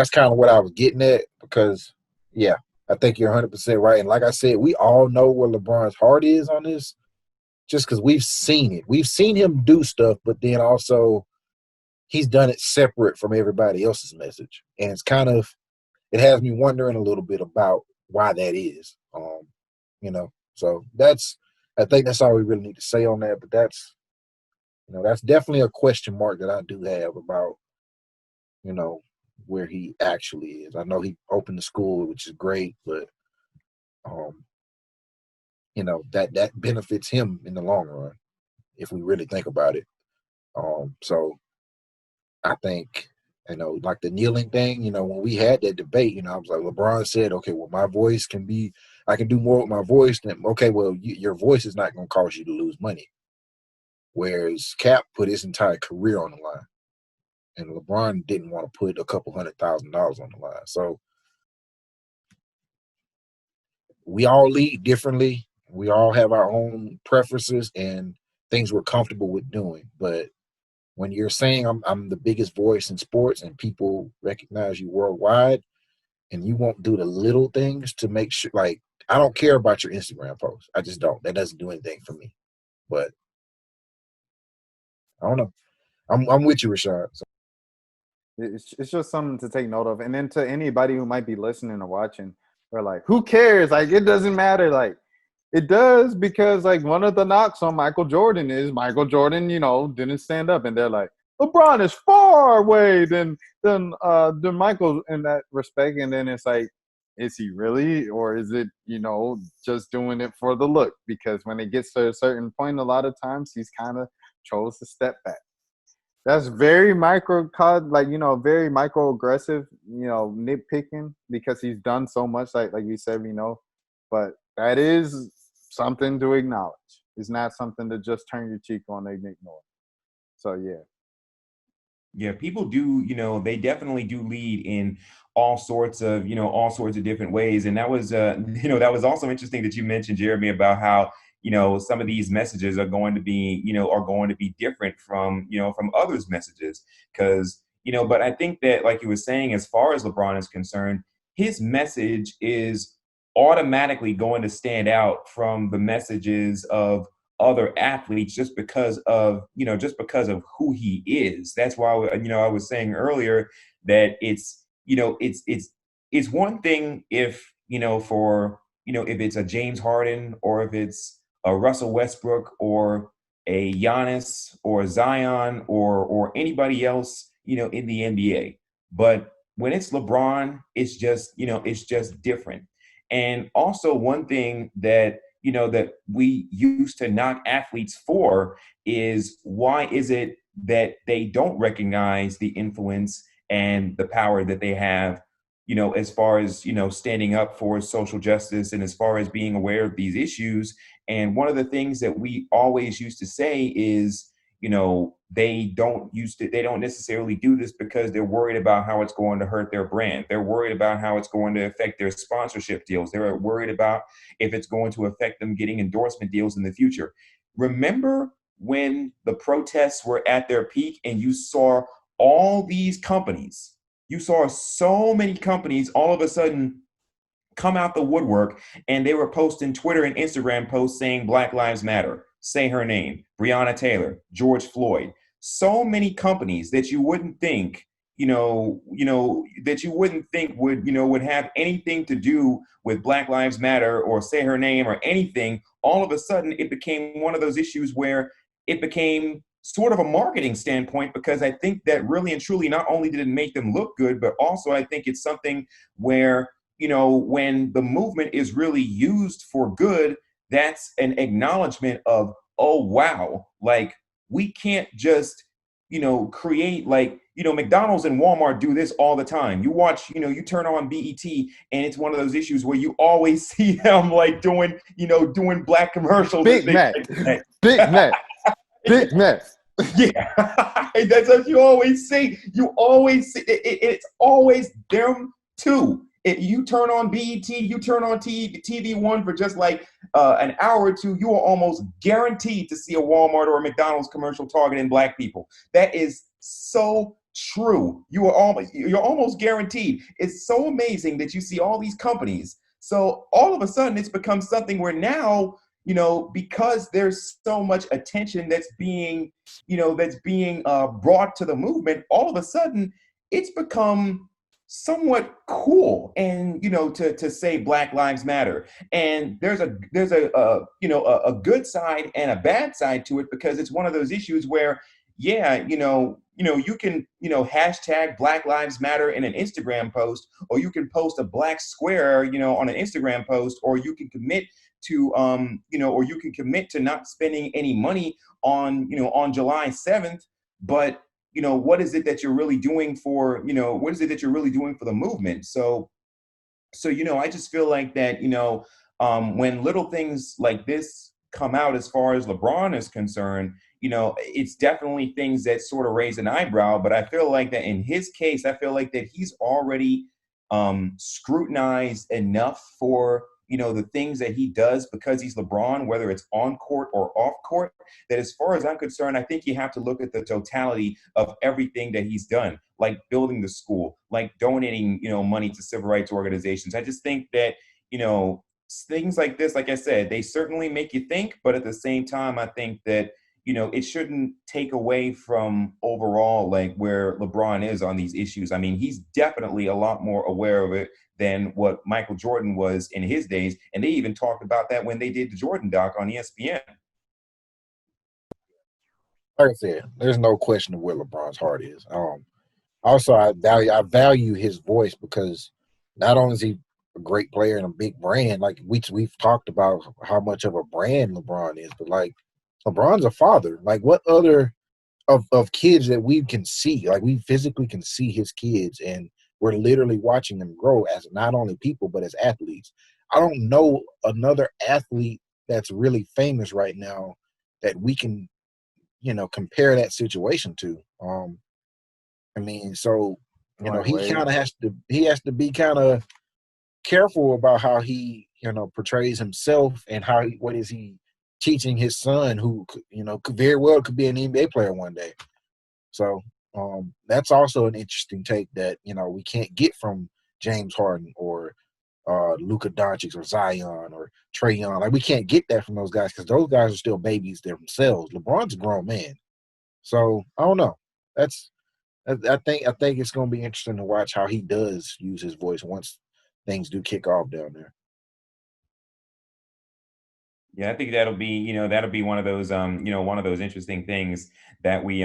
kind of what I was getting at because Yeah, I think you're 100% right. And like I said, we all know where LeBron's heart is on this, just because we've seen it. We've seen him do stuff, but then also he's done it separate from everybody else's message, and it has me wondering a little bit about why that is. So I think that's all we really need to say on that. But that's definitely a question mark that I do have about you know where he actually is. I know he opened the school, which is great, but um, that benefits him in the long run if we really think about it. So I think, like the kneeling thing, when we had that debate, I was like, LeBron said, okay, well, I can do more with my voice. Then, okay, well, your voice is not going to cause you to lose money. Whereas Cap put his entire career on the line, and LeBron didn't want to put a couple $100,000 on the line. So we all lead differently. We all have our own preferences and things we're comfortable with doing. But when you're saying I'm the biggest voice in sports and people recognize you worldwide, and you won't do the little things to make sure, like, I don't care about your Instagram post. I just don't. That doesn't do anything for me. But I don't know. I'm with you, Rashad. So, It's just something to take note of. And then to anybody who might be listening or watching, they're like, who cares? Like, it doesn't matter. Like, it does, because like one of the knocks on Michael Jordan is Michael Jordan, didn't stand up, and they're like, LeBron is far away than Michael in that respect. And then it's like, is he really, or is it just doing it for the look? Because when it gets to a certain point, a lot of times he's kind of chose to step back. That's very very microaggressive, nitpicking, because he's done so much, like you said, but that is something to acknowledge. It's not something to just turn your cheek on and ignore. So yeah. Yeah, people do, they definitely do lead in all sorts of different ways. And that was, that was also interesting that you mentioned, Jeremy, about how, some of these messages are going to be, different from others' messages. Because, but I think that, like you were saying, as far as LeBron is concerned, his message is automatically going to stand out from the messages of other athletes just because of who he is. That's why I was saying earlier that it's one thing if if it's a James Harden, or if it's a Russell Westbrook, or a Giannis, or Zion, or anybody else in the NBA. But when it's LeBron, it's just different. And also, one thing that we used to knock athletes for is, why is it that they don't recognize the influence and the power that they have, as far as, standing up for social justice, and as far as being aware of these issues. And one of the things that we always used to say is, they don't necessarily do this because they're worried about how it's going to hurt their brand. They're worried about how it's going to affect their sponsorship deals. They're worried about if it's going to affect them getting endorsement deals in the future. Remember when the protests were at their peak, and you saw you saw so many companies all of a sudden come out the woodwork, and they were posting Twitter and Instagram posts saying Black Lives Matter, say her name, Breonna Taylor, George Floyd. So many companies that you wouldn't think, that you wouldn't think would have anything to do with Black Lives Matter or say her name or anything. All of a sudden, it became one of those issues where it became sort of a marketing standpoint, because I think that really and truly, not only did it make them look good, but also I think it's something where, when the movement is really used for good, that's an acknowledgement of, oh, wow, like, we can't just, create, like, McDonald's and Walmart do this all the time. You watch, you turn on BET, and it's one of those issues where you always see them, like, doing black commercials. Big Mac. Big Mac. Big Mac. Yeah, that's what you always see. It's always them too. If you turn on BET, you turn on TV One for just like an hour or two, you are almost guaranteed to see a Walmart or a McDonald's commercial targeting black people. That is so true. You're almost guaranteed. It's so amazing that you see all these companies. So all of a sudden it's become something where now, because there's so much attention that's being brought to the movement, all of a sudden it's become somewhat cool and to say Black Lives Matter. And there's a good side and a bad side to it, because it's one of those issues where, yeah, you can, hashtag Black Lives Matter in an Instagram post, or you can post a black square, on an Instagram post, or you can commit to, not spending any money on July 7th. But, what is it that you're really doing for, what is it that you're really doing for the movement? So I just feel like that, when little things like this come out as far as LeBron is concerned, it's definitely things that sort of raise an eyebrow. But I feel like that in his case, I feel like that he's already scrutinized enough for the things that he does, because he's LeBron, whether it's on court or off court, that as far as I'm concerned, I think you have to look at the totality of everything that he's done, like building the school, like donating, money to civil rights organizations. I just think that, things like this, like I said, they certainly make you think, but at the same time, I think that, it shouldn't take away from overall, like, where LeBron is on these issues. I mean, he's definitely a lot more aware of it than what Michael Jordan was in his days. And they even talked about that when they did the Jordan doc on ESPN. Like I said, there's no question of where LeBron's heart is. Also, I value his voice, because not only is he a great player and a big brand, like we've talked about how much of a brand LeBron is, but like LeBron's a father. Like, what other of kids that we can see, like we physically can see his kids, and we're literally watching them grow as not only people but as athletes. I don't know another athlete that's really famous right now that we can, compare that situation to. I mean, so Dwayne he Wade. kind of has to be kind of careful about how he, portrays himself, and what is he teaching his son, who could very well could be an NBA player one day. So that's also an interesting take that we can't get from James Harden or Luka Doncic or Zion or Trae Young. Like, we can't get that from those guys, because those guys are still babies themselves. LeBron's a grown man, so I don't know. I think it's going to be interesting to watch how he does use his voice once things do kick off down there. Yeah, I think that'll be one of those interesting things that we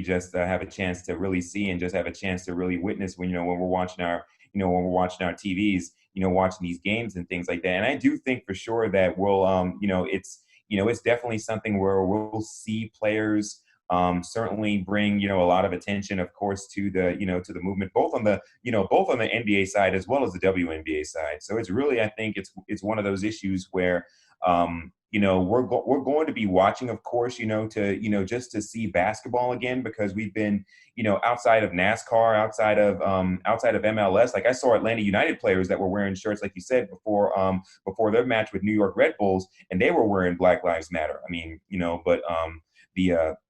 just have a chance to really see, and just have a chance to really witness when we're watching our TVs, watching these games and things like that. And I do think for sure that it's definitely something where we'll see players certainly bring a lot of attention, of course, to the movement, both on the NBA side as well as the WNBA side. So it's really, I think it's one of those issues where we're going to be watching, of course, just to see basketball again, because we've been, outside of NASCAR, outside of MLS. Like, I saw Atlanta United players that were wearing shirts, like you said, before their match with New York Red Bulls, and they were wearing Black Lives Matter. I mean, but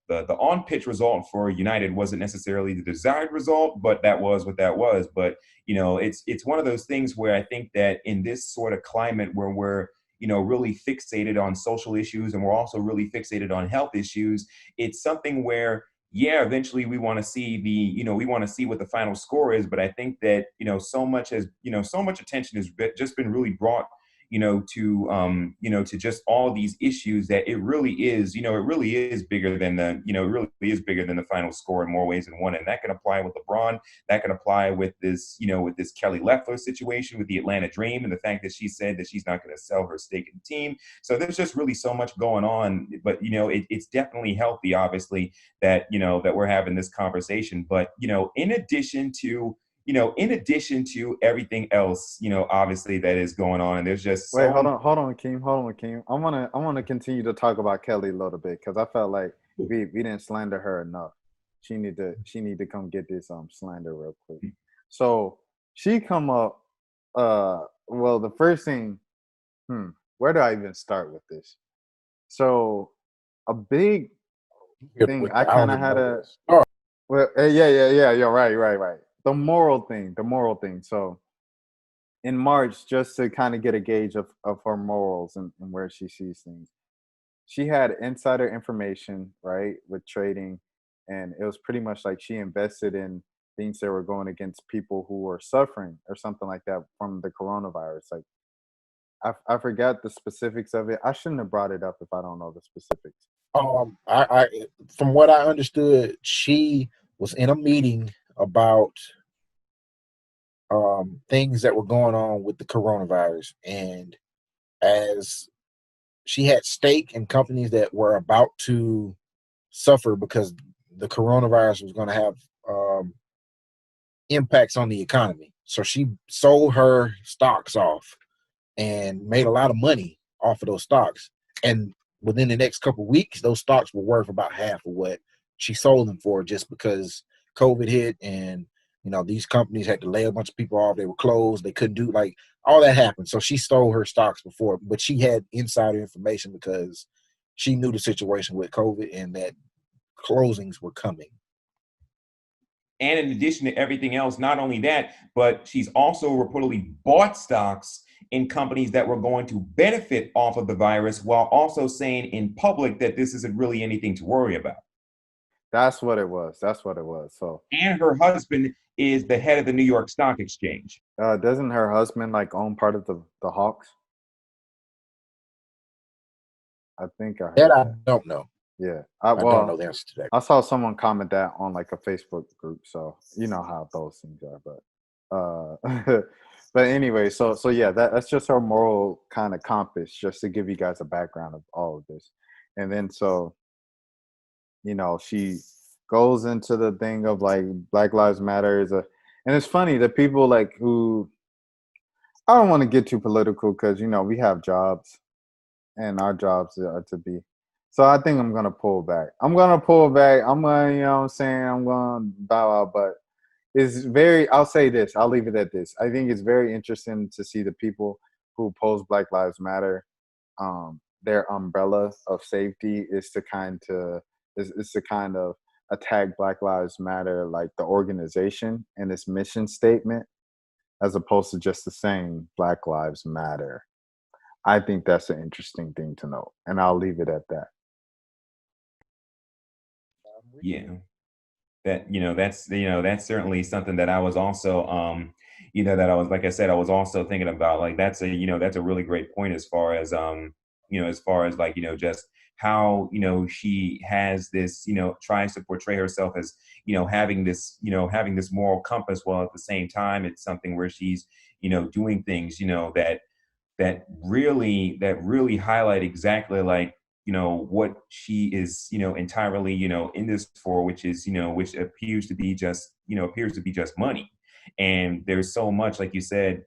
the on pitch result for United wasn't necessarily the desired result, but that was what that was. But it's one of those things where I think that in this sort of climate where we're really fixated on social issues, and we're also really fixated on health issues, it's something where, yeah, eventually we want to see what the final score is. But I think that so much attention has just been really brought to just all these issues, that it really is bigger than the final score in more ways than one. And that can apply with LeBron. That can apply with this Kelly Loeffler situation with the Atlanta Dream, and the fact that she said that she's not going to sell her stake in the team. So there's just really so much going on. But it's definitely healthy, obviously, that that we're having this conversation. But in addition to everything else, obviously that is going on, and there's just Wait, hold on, Keem. I wanna continue to talk about Kelly a little bit, because I felt like we didn't slander her enough. She need to come get this slander real quick. So she come up. Well, the first thing. Where do I even start with this? So a big thing. I kind of had a. Well, yeah. You're right. The moral thing. So in March, just to kind of get a gauge of her morals and where she sees things, she had insider information, right, with trading, and it was pretty much like she invested in things that were going against people who were suffering or something like that from the coronavirus. Like I forgot the specifics of it. I shouldn't have brought it up if I don't know the specifics. I from what I understood, she was in a meeting about things that were going on with the coronavirus, and as she had stake in companies that were about to suffer because the coronavirus was going to have um, impacts on the economy. So she sold her stocks off and made a lot of money off of those stocks. And within the next couple of weeks, those stocks were worth about half of what she sold them for, just because COVID hit and these companies had to lay a bunch of people off. They were closed. They couldn't do all that happened. So she stole her stocks before, but she had insider information because she knew the situation with COVID and that closings were coming. And in addition to everything else, not only that, but she's also reportedly bought stocks in companies that were going to benefit off of the virus, while also saying in public that this isn't really anything to worry about. That's what it was. So, And her husband is the head of the New York Stock Exchange. doesn't her husband own part of the Hawks? I think I heard That I that. don't know. Yeah. I don't know the answer to that. I saw someone comment that on a Facebook group, so you know how those things are. But but anyway, so yeah, that's just her moral kind of compass, just to give you guys a background of all of this. And then she goes into the thing of Black Lives Matter and it's funny the people who, I don't want to get too political because we have jobs and our jobs are to be. So I think I'm gonna pull back. I'm gonna, you know what I'm saying, I'm gonna bow out, but I'll say this, I'll leave it at this. I think it's very interesting to see the people who oppose Black Lives Matter. Their umbrella of safety is to kind of attack Black Lives Matter, like the organization and its mission statement, as opposed to just the saying Black Lives Matter. I think that's an interesting thing to know, and I'll leave it at that. Yeah. That's certainly something that I was also that I was, like I said, I was also thinking about. Like that's a really great point as far as just how she has this, tries to portray herself as having this moral compass, while at the same time it's something where she's doing things that really highlight exactly what she is entirely in this for, which is which appears to be just money. And there's so much, like you said,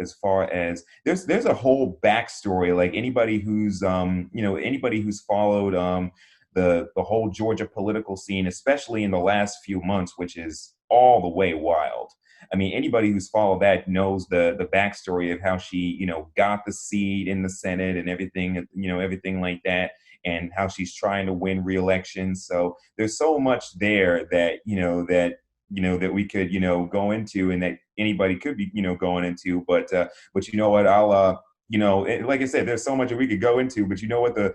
as far as there's a whole backstory. Like anybody who's followed the whole Georgia political scene, especially in the last few months, which is all the way wild. I mean, anybody who's followed that knows the backstory of how she, got the seat in the Senate and everything, everything like that, and how she's trying to win re-election. So there's so much there that, that we could, go into, and that anybody could be, going into. But you know what, like I said, there's so much that we could go into. But you know what, the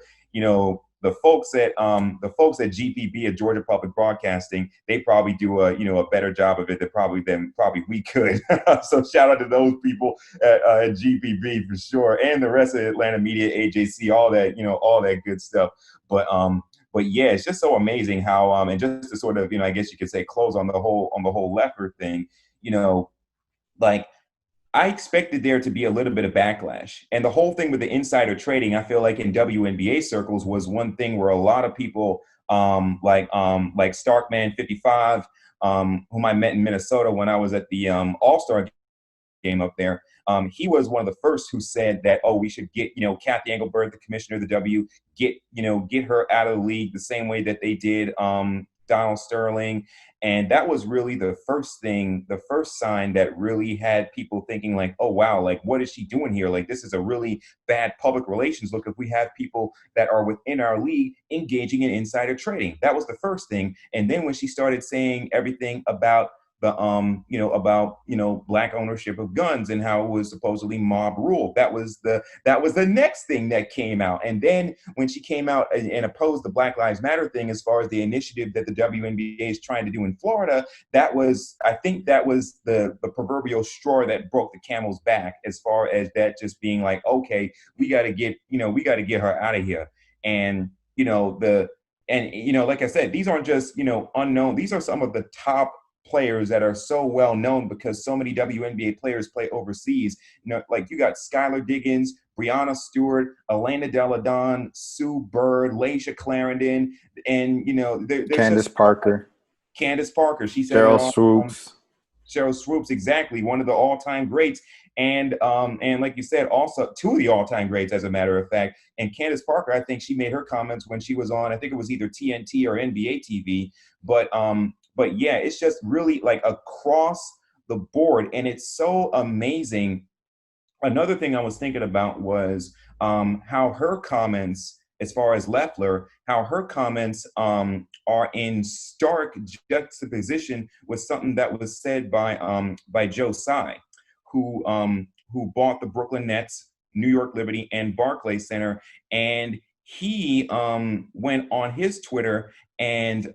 folks at GPB, at Georgia Public Broadcasting, they probably do a better job of it than probably we could. So shout out to those people at GPB for sure, and the rest of Atlanta media, AJC, all that good stuff. But yeah, it's just so amazing how and just to sort of I guess you could say close on the whole Loeffler thing, like, I expected there to be a little bit of backlash. And the whole thing with the insider trading, I feel like in WNBA circles was one thing where a lot of people, like Starkman 55, whom I met in Minnesota when I was at the All-Star game up there. He was one of the first who said that, oh, we should get, Kathy Engelbert, the commissioner of the W, get her out of the league the same way that they did, Donald Sterling. And that was really the first sign that really had people thinking like, oh, wow, like, what is she doing here? Like, this is a really bad public relations look if we have people that are within our league engaging in insider trading. That was the first thing. And then when she started saying everything about black ownership of guns and how it was supposedly mob rule. That was the next thing that came out. And then when she came out and opposed the Black Lives Matter thing, as far as the initiative that the WNBA is trying to do in Florida, I think that was the proverbial straw that broke the camel's back, as far as that just being like, okay, we got to get her out of here. And like I said, these aren't just unknown. These are some of the top players that are so well known because so many WNBA players play overseas. Like you got Skylar Diggins, Breanna Stewart, Elena Delle Donne, Sue Bird, Laisha Clarendon, and Candace Parker. Candace Parker. She said Cheryl Swoops. Cheryl Swoops, exactly, one of the all-time greats. And like you said, also two of the all-time greats, as a matter of fact. And Candace Parker, I think she made her comments when she was on, I think it was either TNT or NBA TV. But yeah, it's just really like across the board, and it's so amazing. Another thing I was thinking about was how her comments, as far as Loeffler, how her comments are in stark juxtaposition with something that was said by Joe Tsai, who bought the Brooklyn Nets, New York Liberty, and Barclays Center, and he went on his Twitter and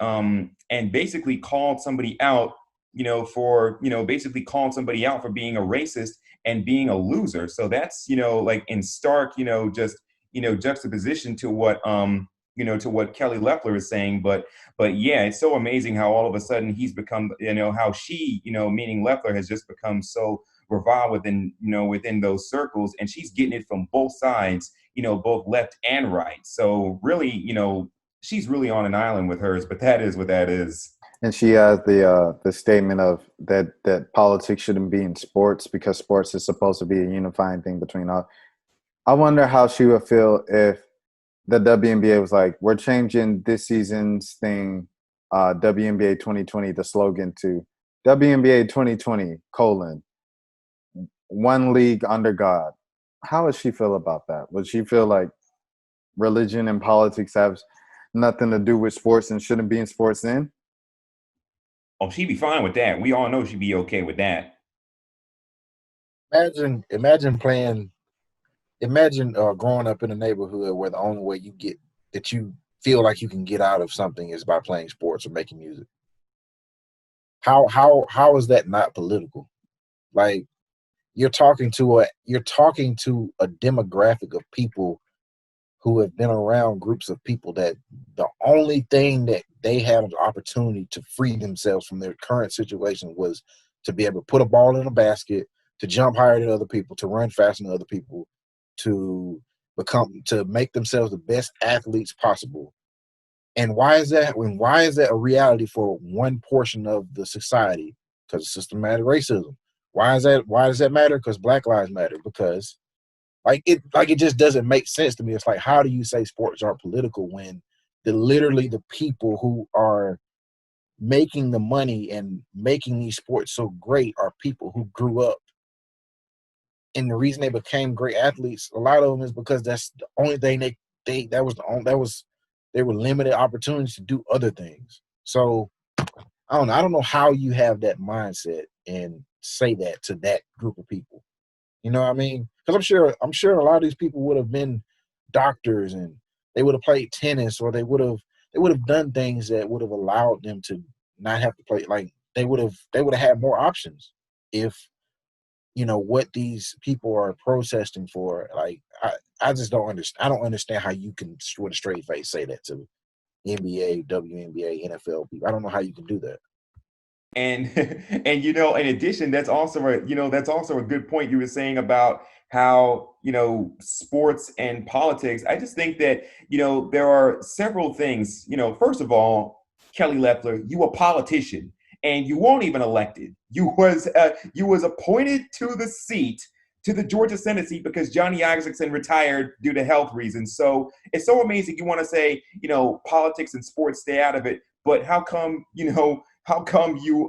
basically called somebody out, basically called somebody out for being a racist and being a loser. So that's, like in stark, juxtaposition to what, to what Kelly Loeffler is saying. But yeah, it's so amazing how all of a sudden he's become, how she, meaning Loeffler, has just become so reviled within those circles, and she's getting it from both sides, both left and right. So really, she's really on an island with hers, but that is what that is. And she has the statement of that politics shouldn't be in sports because sports is supposed to be a unifying thing between all. I wonder how she would feel if the WNBA was like, we're changing this season's thing, WNBA 2020, the slogan to WNBA 2020, one league under God. How would she feel about that? Would she feel like religion and politics have nothing to do with sports and shouldn't be in sports then? Oh, she'd be fine with that. We all know she'd be okay with that. Imagine growing up in a neighborhood where the only way you feel like you can get out of something is by playing sports or making music. How is that not political? Like, you're talking to a demographic of people who have been around groups of people that the only thing that they had an opportunity to free themselves from their current situation was to be able to put a ball in a basket, to jump higher than other people, to run faster than other people, to make themselves the best athletes possible. And why is that a reality for one portion of the society? Because of systematic racism. Why does that matter? Because Black Lives Matter. Because it just doesn't make sense to me. It's like, how do you say sports aren't political when literally the people who are making the money and making these sports so great are people who grew up, and the reason they became great athletes, a lot of them, is because that's the only thing they were limited opportunities to do other things. So I don't know how you have that mindset and say that to that group of people. You know what I mean? Because I'm sure a lot of these people would have been doctors and they would have played tennis, or they would have done things that would have allowed them to not have to play. Like they would have had more options if what these people are protesting for. Like I just don't understand. I don't understand how you can, with a straight face, say that to NBA, WNBA, NFL people. I don't know how you can do that. And in addition, that's also a good point you were saying about how sports and politics. I just think that there are several things. First of all, Kelly Loeffler, you a politician, and you weren't even elected. You was appointed to the seat, to the Georgia Senate seat, because Johnny Isaacson retired due to health reasons. So it's so amazing. You want to say politics and sports, stay out of it. but how come, how come you,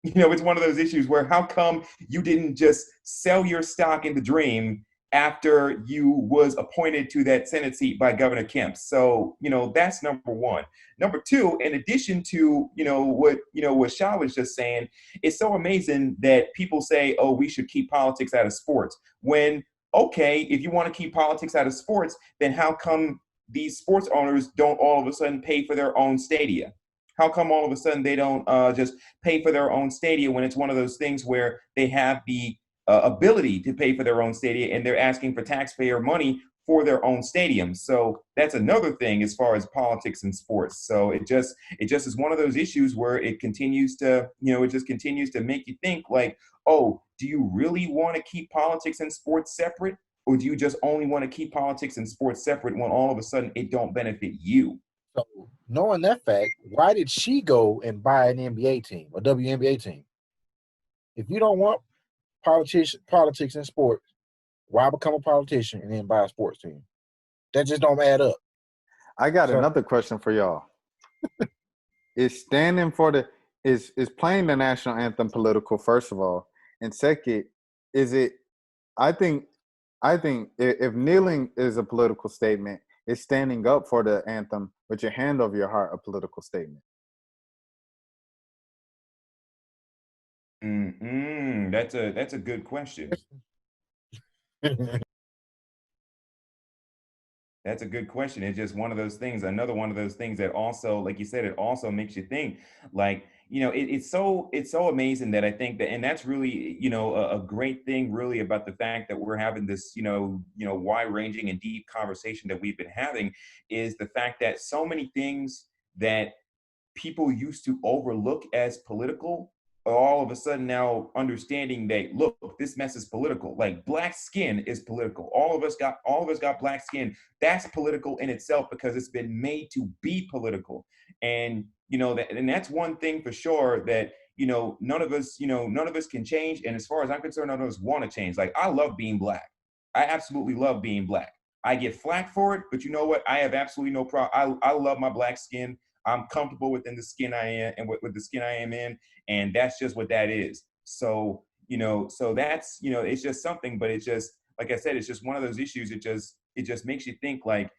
it's one of those issues where how come you didn't just sell your stock in the dream after you was appointed to that Senate seat by Governor Kemp? So, that's number one. Number two, in addition to, what Shah was just saying, it's so amazing that people say, oh, we should keep politics out of sports. When, okay, if you want to keep politics out of sports, then how come these sports owners don't all of a sudden pay for their own stadia? How come all of a sudden they don't just pay for their own stadia when it's one of those things where they have the ability to pay for their own stadia and they're asking for taxpayer money for their own stadiums? So that's another thing as far as politics and sports. So it just is one of those issues where it continues to, it just continues to make you think like, oh, do you really want to keep politics and sports separate? Or do you just only want to keep politics and sports separate when all of a sudden it don't benefit you? So knowing that fact, why did she go and buy an NBA team, a WNBA team? If you don't want politics and sports, why become a politician and then buy a sports team? That just don't add up. I got another question for y'all. Is standing for the is playing the national anthem political, first of all, and second, is it? I think if kneeling is a political statement, is standing up for the anthem with your hand over your heart a political statement? That's a good question. That's a good question. It's just one of those things, another one of those things that also, like you said, it also makes you think like, it's so amazing that I think that, and that's really, a great thing really about the fact that we're having this, wide ranging and deep conversation that we've been having, is the fact that so many things that people used to overlook as political are all of a sudden now understanding that, look, this mess is political. Like black skin is political. All of us got black skin. That's political in itself because it's been made to be political. And that's one thing for sure that none of us can change. And as far as I'm concerned, none of us want to change. Like I love being black. I absolutely love being black. I get flack for it, but you know what? I have absolutely no problem. I love my black skin. I'm comfortable within the skin I am and with the skin I am in. And that's just what that is. So, so that's, it's just something, but it's just, like I said, it's just one of those issues. It just makes you think like,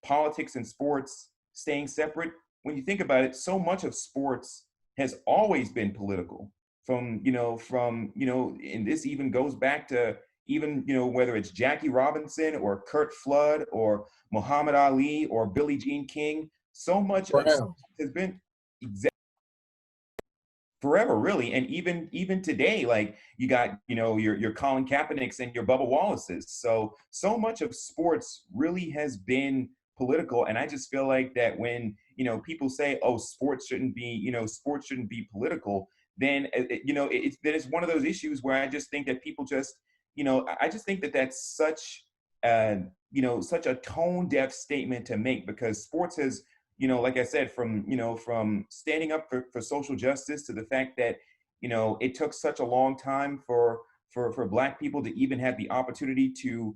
politics and sports staying separate. When you think about it, so much of sports has always been political and this even goes back to even, whether it's Jackie Robinson or Kurt Flood or Muhammad Ali or Billie Jean King. So much of has been forever, really, and even today, like you got your Colin Kaepernicks and your Bubba Wallaces. So much of sports really has been political, and I just feel like that when people say, oh, sports shouldn't be political, then it's one of those issues where I just think that people just I just think that that's such such a tone deaf statement to make, because sports has like I said, from standing up for social justice to the fact that, it took such a long time for Black people to even have the opportunity to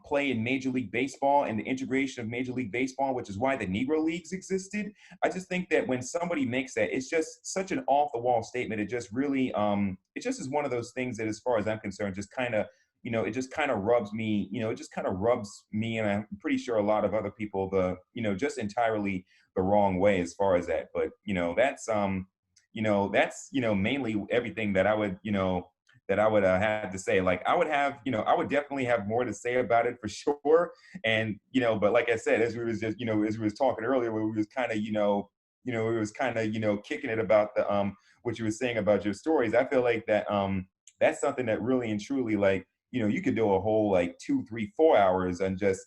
play in Major League Baseball and the integration of Major League Baseball, which is why the Negro Leagues existed. I just think that when somebody makes that, it's just such an off the wall statement. It just really, it just is one of those things that, as far as I'm concerned, just kind of, it just kind of rubs me, it just kind of rubs me, and I'm pretty sure a lot of other people, just entirely the wrong way as far as that. But, that's mainly everything that I would, have to say. Like I would definitely have more to say about it for sure. And, but like I said, as we was just, as we was talking earlier, where we was kind of, kicking it about the, what you were saying about your stories. I feel like that, that's something that really and truly, like, you could do a whole like 2, 3, 4 hours on just,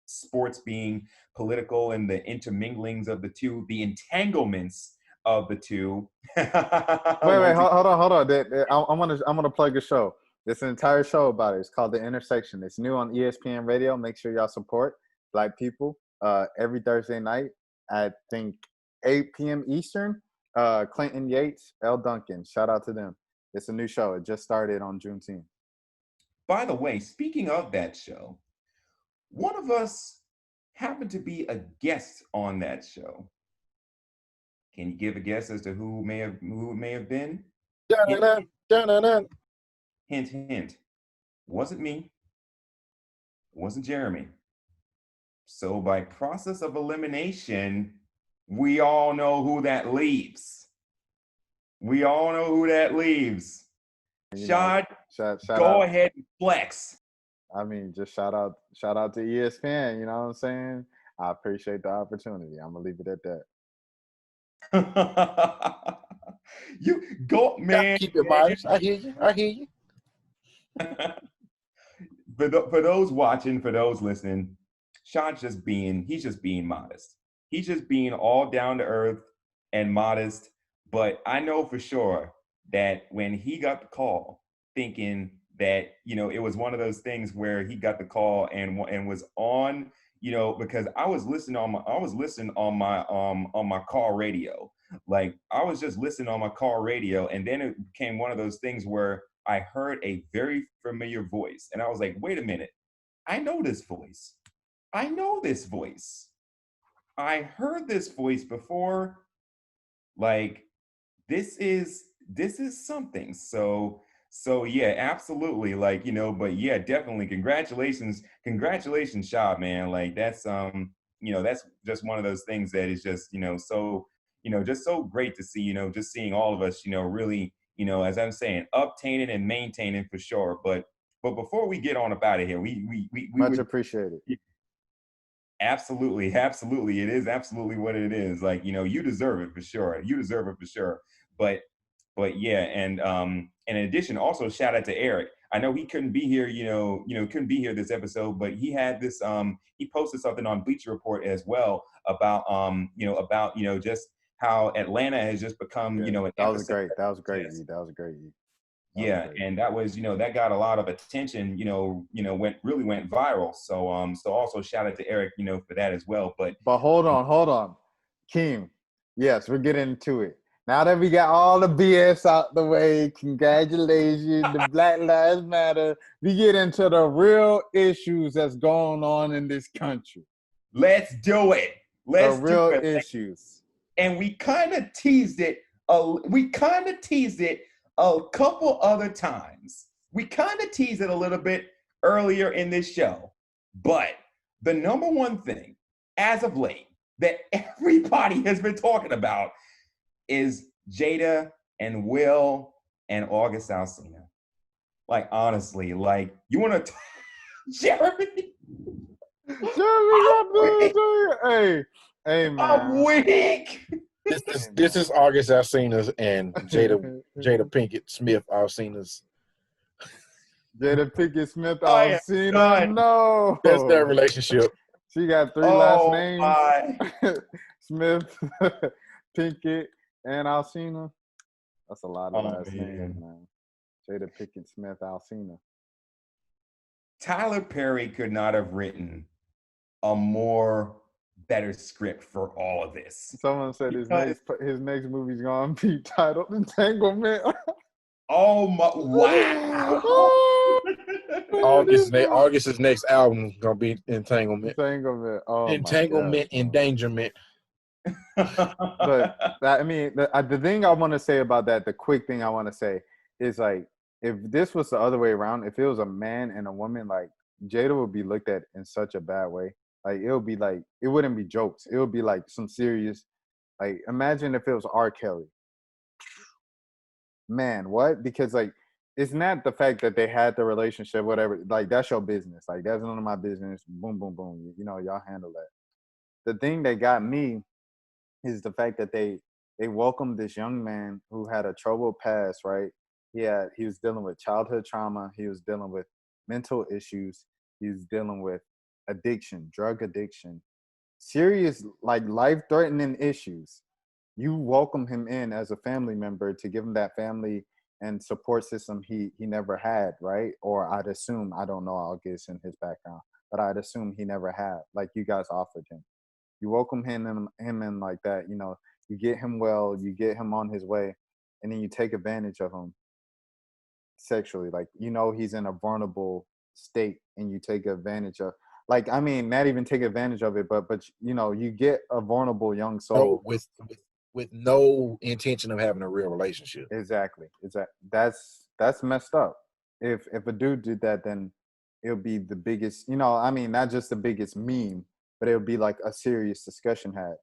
sports being political and the interminglings of the two, the entanglements of the two. Wait, hold on. I'm gonna plug a show. There's an entire show about it. It's called The Intersection. It's new on ESPN Radio. Make sure y'all support Black people. Every Thursday night at, I think, 8 p.m. Eastern. Clinton Yates, L. Duncan. Shout out to them. It's a new show. It just started on Juneteenth. By the way, speaking of that show, one of us happened to be a guest on that show. Can you give a guess as to who it may have been? Dun-dun-dun, dun-dun-dun. Hint, hint. Wasn't me. Wasn't Jeremy. So by process of elimination, we all know who that leaves. We all know who that leaves. You know, Shad, shout go out. ahead and flex. I mean, just shout out to ESPN. You know what I'm saying? I appreciate the opportunity. I'm gonna leave it at that. You go, man. Keep it modest. I hear you. I hear you. For those watching, for those listening, Sean's he's just being modest. He's just being all down to earth and modest. But I know for sure that when he got the call, thinking that, it was one of those things where he got the call and was on, because I was listening on my car radio. Like I was just listening on my car radio, and then it became one of those things where I heard a very familiar voice, and I was like, wait a minute, I know this voice. I know this voice. I heard this voice before. Like this is something. So yeah, absolutely. Like, but yeah, definitely congratulations, Shab, man. Like that's that's just one of those things that is just, so, just so great to see, just seeing all of us, really, as I'm saying, obtaining and maintaining for sure. But before we get on up out of here, we Much would appreciated. absolutely, it is absolutely what it is. Like, you deserve it for sure. You deserve it for sure. But yeah, and in addition, also shout out to Eric. I know he couldn't be here, couldn't be here this episode, but he had this he posted something on Bleacher Report as well about just how Atlanta has just become, an that was epicenter. great. That was great. That was great. Yeah, and that was, that got a lot of attention, went viral. So so also shout out to Eric, for that as well. But hold on. Keem, yes, we're getting into it. Now that we got all the BS out the way, congratulations, the Black Lives Matter. We get into the real issues that's going on in this country. let's do it. Let's the real do it. issues. And we kind of teased it. A couple other times. We kind of teased it a little bit earlier in this show. But the number one thing, as of late, that everybody has been talking about is Jada and Will and August Alsina. Like, honestly, like, you want to Jeremy? Hey, man. I'm weak. This is August Alsina's and Jada Pinkett-Smith Alsina's. Jada Pinkett-Smith Oh, Alsina. yeah. No. That's their relationship. She got 3 last names. My. Smith, Pinkett, and Alsina. That's a lot of last names, man. Jada Pinkett-Smith Alsina. Tyler Perry could not have written a more better script for all of this. Someone said his next movie's gonna be titled Entanglement. Oh my! Wow. August's next album is gonna be Entanglement. Oh, Entanglement, endangerment. But the thing I want to say about that, the quick thing I want to say is like, if this was the other way around, if it was a man and a woman, like Jada would be looked at in such a bad way. Like it would be like, it wouldn't be jokes. It would be like some serious, like imagine if it was R. Kelly. Man, what? Because like, it's not the fact that they had the relationship, whatever. Like that's your business. Like that's none of my business. Boom, boom, boom. Y'all handle that. The thing that got me is the fact that they welcomed this young man who had a troubled past, right? He was dealing with childhood trauma. He was dealing with mental issues. He was dealing with addiction, drug addiction, serious, like life-threatening issues. You welcome him in as a family member to give him that family and support system he never had, right? Or I'd assume, I don't know, I'll guess in his background, but I'd assume he never had, like you guys offered him. You welcome him in like that, you get him well, you get him on his way, and then you take advantage of him sexually. Like, he's in a vulnerable state and you take advantage of, like, I mean, not even take advantage of it, but you get a vulnerable young soul. With with no intention of having a real relationship. Exactly. That's messed up. If a dude did that, then it'll be the biggest, I mean, not just the biggest meme, but it'll be like a serious discussion had.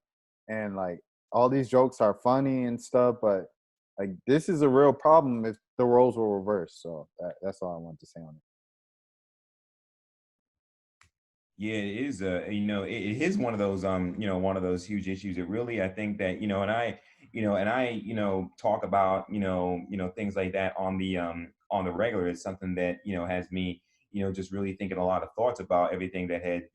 And like all these jokes are funny and stuff, but like this is a real problem if the roles were reversed. So that's all I want to say on it. Yeah, it is. It is one of those, one of those huge issues. It really, I think that, talk about, things like that on the regular. It's something that, has me, just really thinking a lot of thoughts about everything that had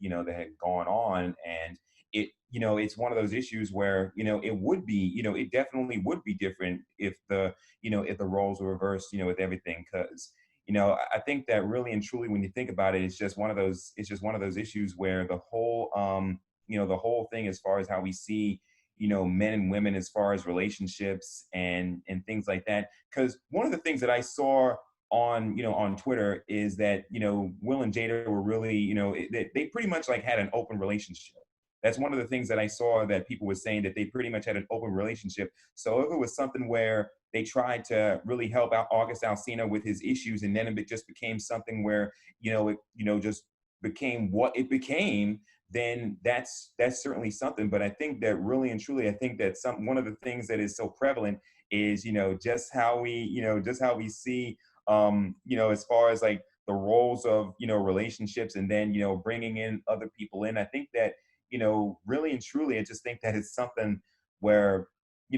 gone on. And it's one of those issues where, it would be, it definitely would be different if if the roles were reversed, with everything. Cause, I think that really and truly, when you think about it, it's just one of those issues where the whole, the whole thing, as far as how we see, men and women, as far as relationships and things like that. Because one of the things that I saw on Twitter is that, Will and Jada were really, they pretty much like had an open relationship. That's one of the things that I saw that people were saying, that they pretty much had an open relationship. So if it was something where they tried to really help out August Alsina with his issues, and then it just became something where, it just became what it became, then that's certainly something. But I think that really and truly, I think that one of the things that is so prevalent is, just how we see, as far as like the roles of, relationships, and then, bringing in other people in. I think that, really and truly, I just think that it's something where,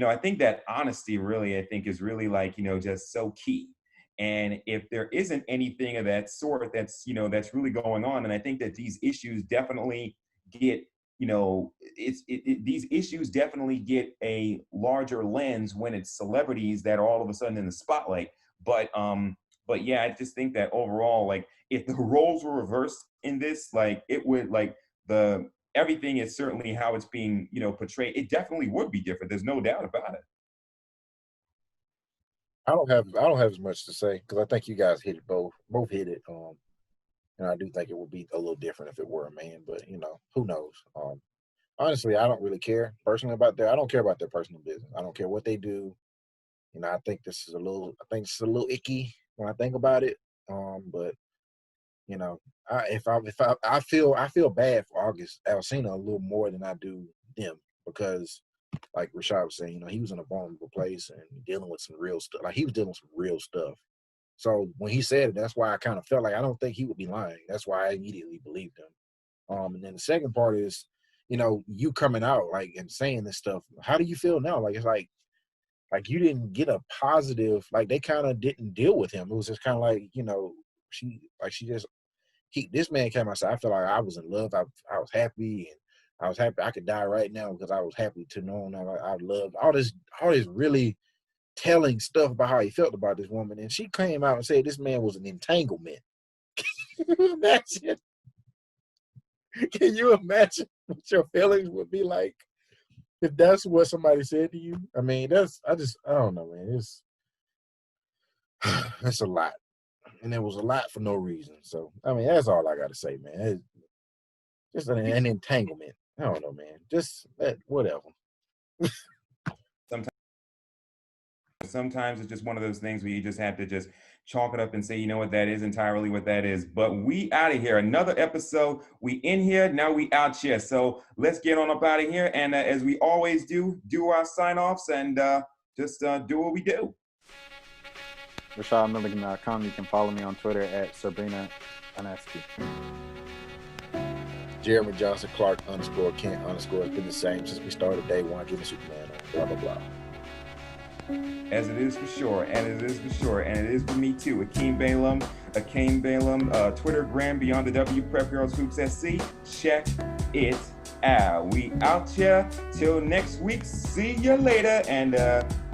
I think that honesty really, I think, is really like, just so key. And if there isn't anything of that sort that's, that's really going on, and I think that these issues definitely get, these issues definitely get a larger lens when it's celebrities that are all of a sudden in the spotlight. But yeah, I just think that overall, like, if the roles were reversed in this, like, it would, like, everything is certainly how it's being, portrayed. It definitely would be different. There's no doubt about it. I don't have as much to say, because I think you guys hit it both hit it. And I do think it would be a little different if it were a man, but who knows? Honestly, I don't really care personally about that. I don't care about their personal business. I don't care what they do. I think this is a little icky when I think about it. But I feel bad for August Alsina a little more than I do them, because, like Rashad was saying, he was in a vulnerable place and dealing with some real stuff. Like, he was dealing with some real stuff. So when he said it, that's why I kind of felt like I don't think he would be lying. That's why I immediately believed him. And then the second part is, you coming out like and saying this stuff. How do you feel now? Like, it's like you didn't get a positive. Like, they kind of didn't deal with him. It was just kind of like, this man came outside. I felt like I was in love. I was happy, and I was happy I could die right now because I was happy to know that I loved all this really telling stuff about how he felt about this woman. And she came out and said this man was an entanglement. Can you imagine? Can you imagine what your feelings would be like if that's what somebody said to you? I mean, I don't know, man. It's a lot. And it was a lot for no reason. So, I mean, that's all I got to say, man. It's just an entanglement. I don't know, man. Just whatever. Sometimes it's just one of those things where you just have to just chalk it up and say, you know what, that is entirely what that is. But we out of here. Another episode. We in here. Now we out here. So let's get on up out of here. And as we always do our sign-offs, and just do what we do. RashadMilligan.com. You can follow me on Twitter at Sabrina Anesky. Jeremy Johnson Clark _Kent _ it's been the same since we started day one, getting Superman on, blah, blah, blah. As it is for sure, and it is for sure, and it is for me too. Akeem Balaam, Twittergram Beyond the W, Prep Girls Hoops SC. Check it out. We out here till next week. See you later, and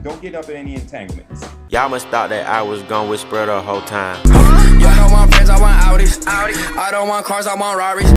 don't get up in any entanglements. Y'all must thought that I was gone with Spread the whole time. I don't want friends, I want Audis. I don't want cars, I want Rarries.